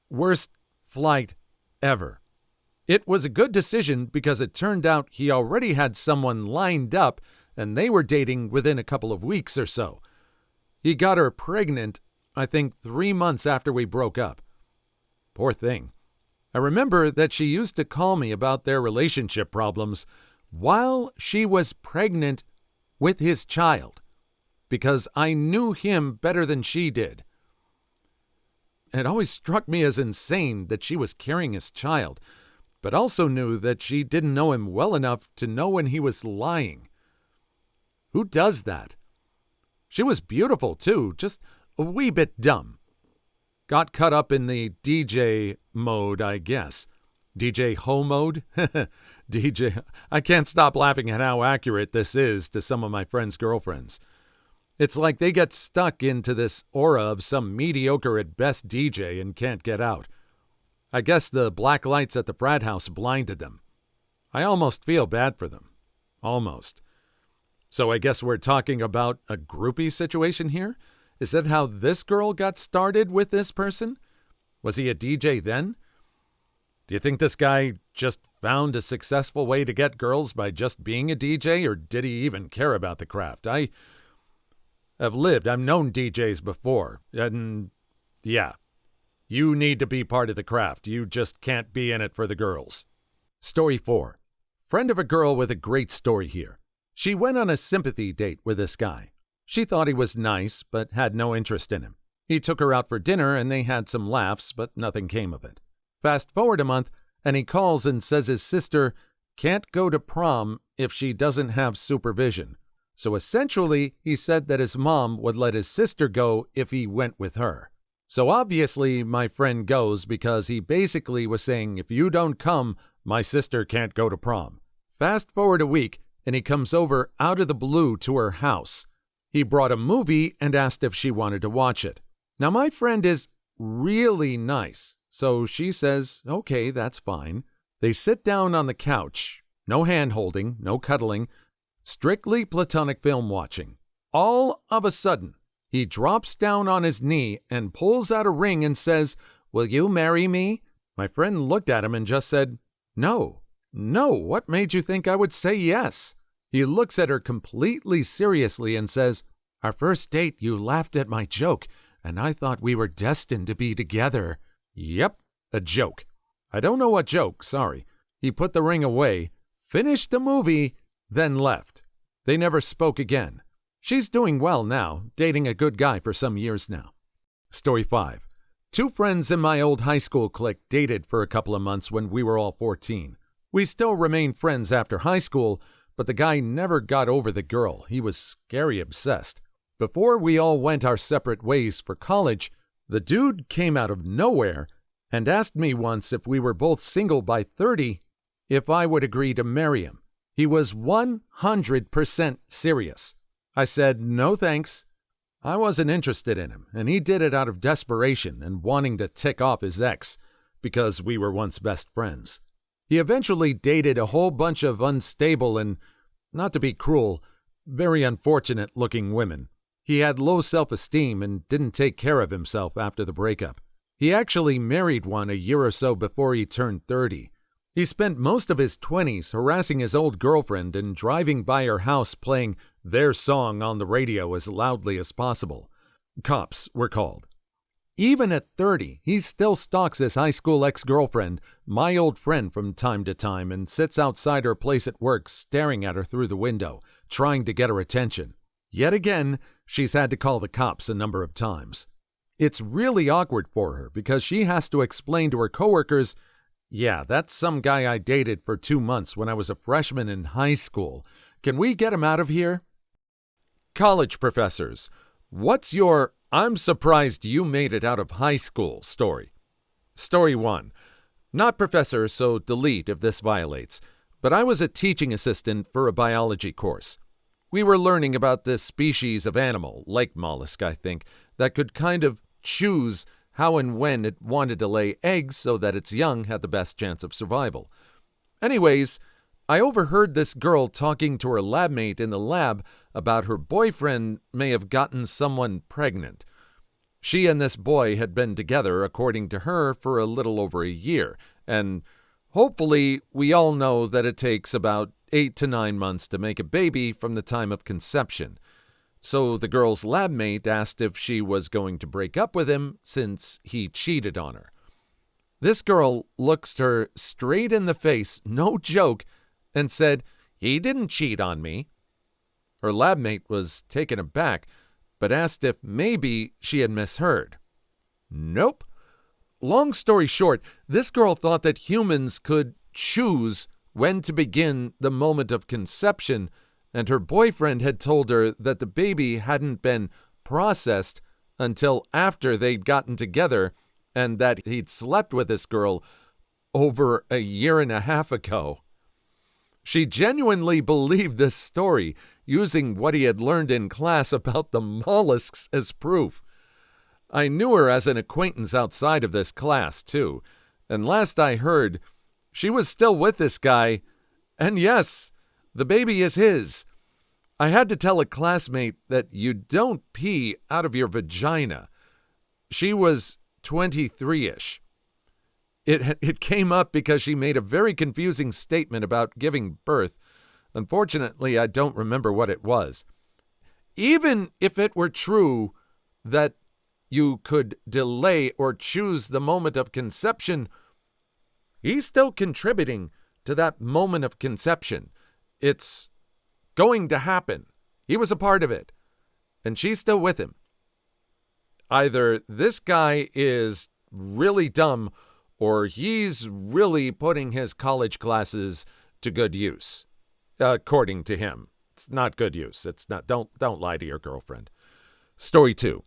Speaker 1: Worst flight ever. It was a good decision because it turned out he already had someone lined up and they were dating within a couple of weeks or so. He got her pregnant, I think 3 months after we broke up. Poor thing. I remember that she used to call me about their relationship problems while she was pregnant with his child, because I knew him better than she did. It always struck me as insane that she was carrying his child, but also knew that she didn't know him well enough to know when he was lying. Who does that? She was beautiful, too, just a wee bit dumb. Got caught up in the DJ mode, I guess. DJ Ho mode? DJ. I can't stop laughing at how accurate this is to some of my friends' girlfriends. It's like they get stuck into this aura of some mediocre at best DJ and can't get out. I guess the black lights at the frat house blinded them. I almost feel bad for them. Almost. So I guess we're talking about a groupie situation here? Is that how this girl got started with this person? Was he a DJ then? Do you think this guy just found a successful way to get girls by just being a DJ, or did he even care about the craft? I've known DJs before, and yeah, you need to be part of the craft. You just can't be in it for the girls. Story 4. Friend of a girl with a great story here. She went on a sympathy date with this guy. She thought he was nice, but had no interest in him. He took her out for dinner, and they had some laughs, but nothing came of it. Fast forward a month, and he calls and says his sister can't go to prom if she doesn't have supervision. So essentially, he said that his mom would let his sister go if he went with her. So obviously, my friend goes because he basically was saying, if you don't come, my sister can't go to prom. Fast forward a week, and he comes over out of the blue to her house. He brought a movie and asked if she wanted to watch it. Now, my friend is really nice, so she says, okay, that's fine. They sit down on the couch. No hand-holding, no cuddling, strictly platonic film watching. All of a sudden, he drops down on his knee and pulls out a ring and says, "Will you marry me?" My friend looked at him and just said, No, what made you think I would say yes? He looks at her completely seriously and says, "Our first date, you laughed at my joke, and I thought we were destined to be together." Yep, a joke. I don't know what joke, sorry. He put the ring away, finished the movie, then left. They never spoke again. She's doing well now, dating a good guy for some years now. Story 5. 2 friends in my old high school clique dated for a couple of months when we were all 14. We still remain friends after high school, but the guy never got over the girl. He was scary obsessed. Before we all went our separate ways for college, the dude came out of nowhere and asked me once if we were both single by 30, if I would agree to marry him. He was 100% serious. I said, no thanks. I wasn't interested in him, and he did it out of desperation and wanting to tick off his ex, because we were once best friends. He eventually dated a whole bunch of unstable and, not to be cruel, very unfortunate-looking women. He had low self-esteem and didn't take care of himself after the breakup. He actually married one a year or so before he turned 30. He spent most of his 20s harassing his old girlfriend and driving by her house playing their song on the radio as loudly as possible. Cops were called. Even at 30, he still stalks his high school ex-girlfriend, my old friend, from time to time and sits outside her place at work staring at her through the window, trying to get her attention. Yet again, she's had to call the cops a number of times. It's really awkward for her because she has to explain to her coworkers, "Yeah, that's some guy I dated for 2 months when I was a freshman in high school. Can we get him out of here?" College professors, what's your "I'm surprised you made it out of high school" story? Story 1. Not professor, so delete if this violates, but I was a teaching assistant for a biology course. We were learning about this species of animal, lake mollusk I think, that could kind of choose how and when it wanted to lay eggs so that its young had the best chance of survival. Anyways, I overheard this girl talking to her lab mate in the lab about her boyfriend may have gotten someone pregnant. She and this boy had been together, according to her, for a little over a year, and hopefully we all know that it takes about 8 to 9 months to make a baby from the time of conception. So the girl's lab mate asked if she was going to break up with him since he cheated on her. This girl looks her straight in the face, no joke, and said, "He didn't cheat on me." Her lab mate was taken aback, but asked if maybe she had misheard. Nope. Long story short, this girl thought that humans could choose when to begin the moment of conception, and her boyfriend had told her that the baby hadn't been processed until after they'd gotten together and that he'd slept with this girl over a year and a half ago. She genuinely believed this story, using what he had learned in class about the mollusks as proof. I knew her as an acquaintance outside of this class, too, and last I heard, she was still with this guy, and yes, the baby is his. I had to tell a classmate that you don't pee out of your vagina. She was 23-ish. It came up because she made a very confusing statement about giving birth. Unfortunately, I don't remember what it was. Even if it were true that you could delay or choose the moment of conception, he's still contributing to that moment of conception. It's going to happen. He was a part of it, and she's still with him. Either this guy is really dumb or he's really putting his college classes to good use. According to him. It's not good use. It's not. Don't lie to your girlfriend. Story 2.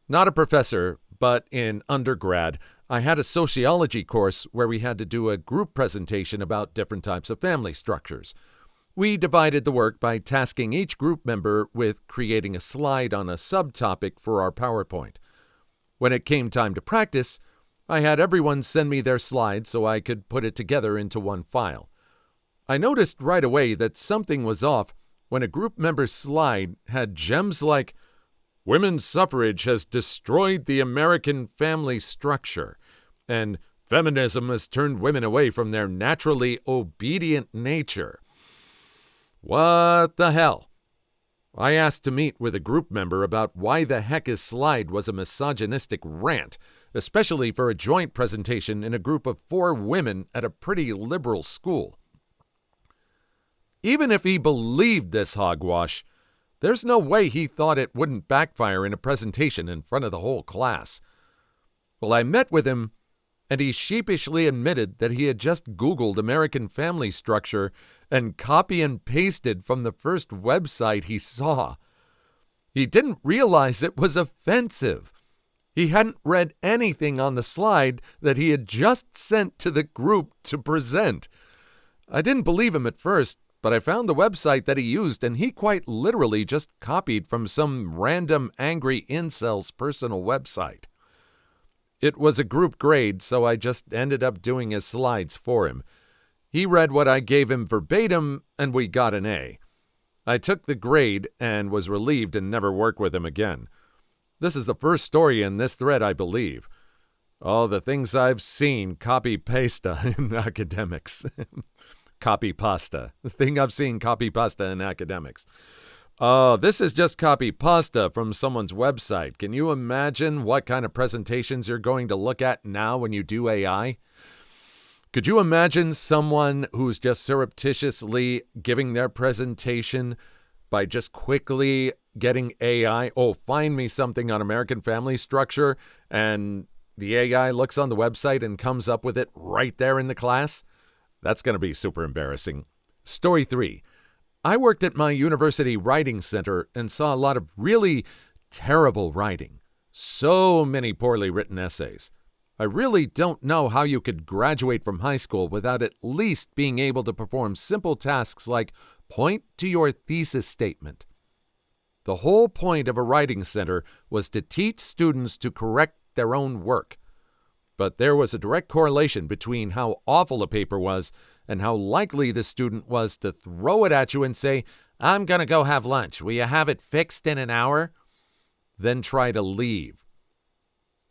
Speaker 1: Not a professor, but in undergrad, I had a sociology course where we had to do a group presentation about different types of family structures. We divided the work by tasking each group member with creating a slide on a subtopic for our PowerPoint. When it came time to practice, I had everyone send me their slide so I could put it together into one file. I noticed right away that something was off when a group member's slide had gems like, "Women's suffrage has destroyed the American family structure," and "Feminism has turned women away from their naturally obedient nature." What the hell? I asked to meet with a group member about why the heck his slide was a misogynistic rant, especially for a joint presentation in a group of 4 women at a pretty liberal school. Even if he believed this hogwash, there's no way he thought it wouldn't backfire in a presentation in front of the whole class. Well, I met with him, and he sheepishly admitted that he had just Googled American family structure and copy and pasted from the first website he saw. He didn't realize it was offensive. He hadn't read anything on the slide that he had just sent to the group to present. I didn't believe him at first, but I found the website that he used, and he quite literally just copied from some random angry incel's personal website. It was a group grade, so I just ended up doing his slides for him. He read what I gave him verbatim, and we got an A. I took the grade and was relieved and never worked with him again. This is the first story in this thread, I believe. Oh, the things I've seen copy-pasta in academics. Copy-pasta. The thing I've seen copy-pasta in academics. Oh, this is just copy-pasta from someone's website. Can you imagine what kind of presentations you're going to look at now when you do AI? Could you imagine someone who's just surreptitiously giving their presentation by just quickly getting AI? Oh, find me something on American family structure, and the AI looks on the website and comes up with it right there in the class? That's going to be super embarrassing. Story 3. I worked at my university writing center and saw a lot of really terrible writing. So many poorly written essays. I really don't know how you could graduate from high school without at least being able to perform simple tasks like point to your thesis statement. The whole point of a writing center was to teach students to correct their own work. But there was a direct correlation between how awful a paper was and how likely the student was to throw it at you and say, "I'm going to go have lunch. Will you have it fixed in an hour?" Then try to leave.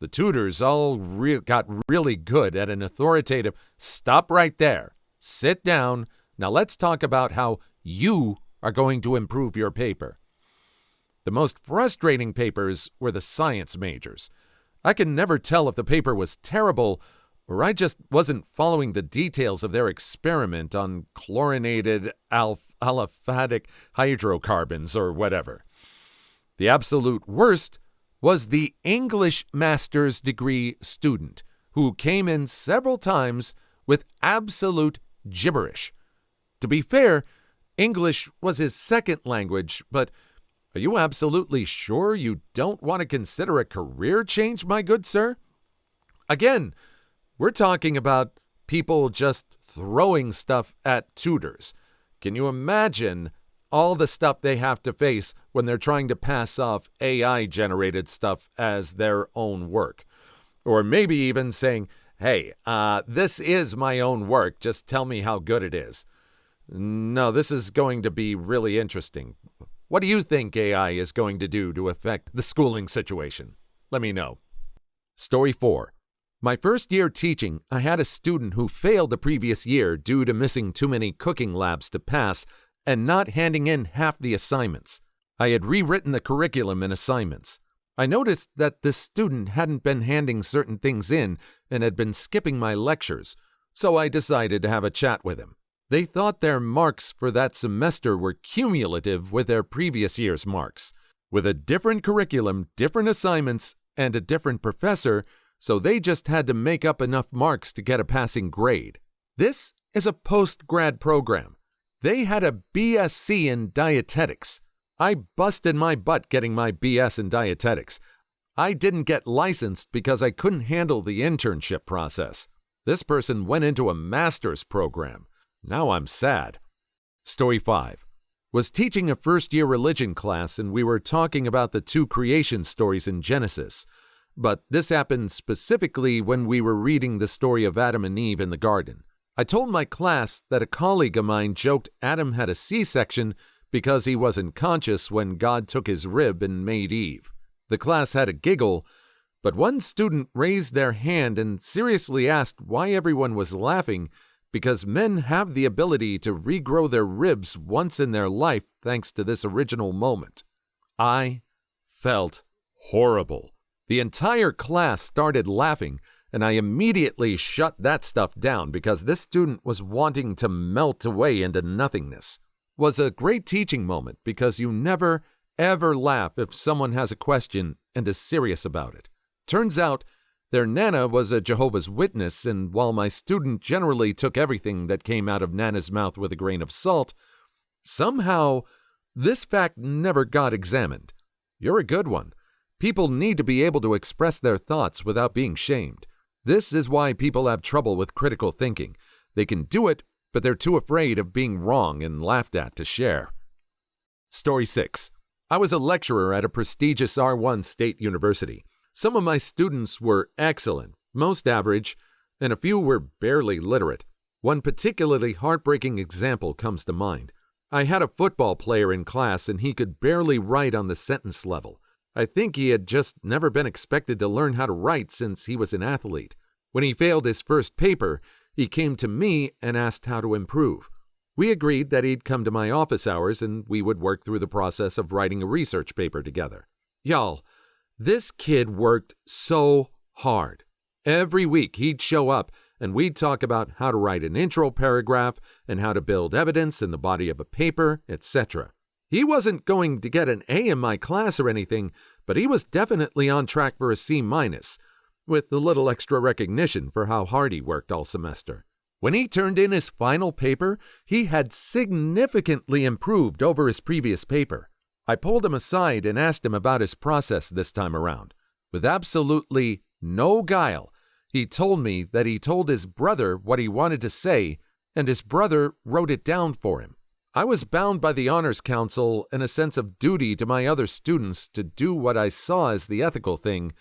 Speaker 1: The tutors all got really good at an authoritative, "Stop right there. Sit down. Now let's talk about how you are going to improve your paper." The most frustrating papers were the science majors. I can never tell if the paper was terrible or I just wasn't following the details of their experiment on chlorinated aliphatic hydrocarbons or whatever. The absolute worst was the English master's degree student who came in several times with absolute gibberish. To be fair, English was his second language, but are you absolutely sure you don't want to consider a career change, my good sir? Again, we're talking about people just throwing stuff at tutors. Can you imagine all the stuff they have to face when they're trying to pass off AI-generated stuff as their own work? Or maybe even saying, "Hey, this is my own work. Just tell me how good it is." No, this is going to be really interesting. What do you think AI is going to do to affect the schooling situation? Let me know. Story 4. My first year teaching, I had a student who failed the previous year due to missing too many cooking labs to pass and not handing in half the assignments. I had rewritten the curriculum and assignments. I noticed that this student hadn't been handing certain things in and had been skipping my lectures, so I decided to have a chat with him. They thought their marks for that semester were cumulative with their previous year's marks, with a different curriculum, different assignments, and a different professor, so they just had to make up enough marks to get a passing grade. This is a post-grad program. They had a BSc in dietetics. I busted my butt getting my BS in dietetics. I didn't get licensed because I couldn't handle the internship process. This person went into a master's program. Now I'm sad. Story 5. Was teaching a first-year religion class and we were talking about the 2 creation stories in Genesis. But this happened specifically when we were reading the story of Adam and Eve in the garden. I told my class that a colleague of mine joked Adam had a C-section because he wasn't conscious when God took his rib and made Eve. The class had a giggle, but one student raised their hand and seriously asked why everyone was laughing because men have the ability to regrow their ribs once in their life thanks to this original moment. I felt horrible. The entire class started laughing, and I immediately shut that stuff down because this student was wanting to melt away into nothingness. It was a great teaching moment because you never, ever laugh if someone has a question and is serious about it. Turns out, their Nana was a Jehovah's Witness, and while my student generally took everything that came out of Nana's mouth with a grain of salt, somehow this fact never got examined. You're a good one. People need to be able to express their thoughts without being shamed. This is why people have trouble with critical thinking. They can do it, but they're too afraid of being wrong and laughed at to share. Story 6. I was a lecturer at a prestigious R1 state university. Some of my students were excellent, most average, and a few were barely literate. One particularly heartbreaking example comes to mind. I had a football player in class and he could barely write on the sentence level. I think he had just never been expected to learn how to write since he was an athlete. When he failed his first paper, he came to me and asked how to improve. We agreed that he'd come to my office hours and we would work through the process of writing a research paper together. Y'all, this kid worked so hard. Every week he'd show up and we'd talk about how to write an intro paragraph and how to build evidence in the body of a paper, etc. He wasn't going to get an A in my class or anything, but he was definitely on track for a C-, with a little extra recognition for how hard he worked all semester. When he turned in his final paper, he had significantly improved over his previous paper. I pulled him aside and asked him about his process this time around. With absolutely no guile, he told me that he told his brother what he wanted to say, and his brother wrote it down for him. I was bound by the Honors Council and a sense of duty to my other students to do what I saw as the ethical thing,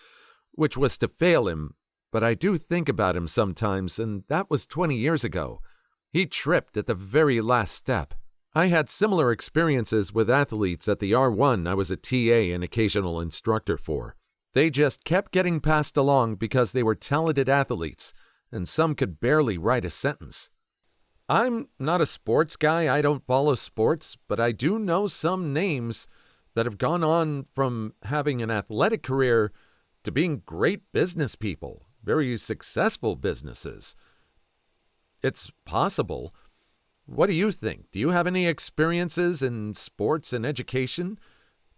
Speaker 1: which was to fail him, but I do think about him sometimes, and that was 20 years ago. He tripped at the very last step. I had similar experiences with athletes at the R1 I was a TA and occasional instructor for. They just kept getting passed along because they were talented athletes, and some could barely write a sentence. I'm not a sports guy, I don't follow sports, but I do know some names that have gone on from having an athletic career to being great business people, very successful businesses. It's possible. What do you think? Do you have any experiences in sports and education?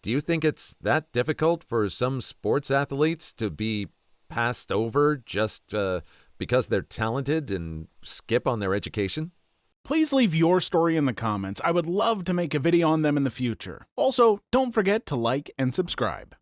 Speaker 1: Do you think it's that difficult for some sports athletes to be passed over just because they're talented and skip on their education?
Speaker 2: Please leave your story in the comments. I would love to make a video on them in the future. Also, don't forget to like and subscribe.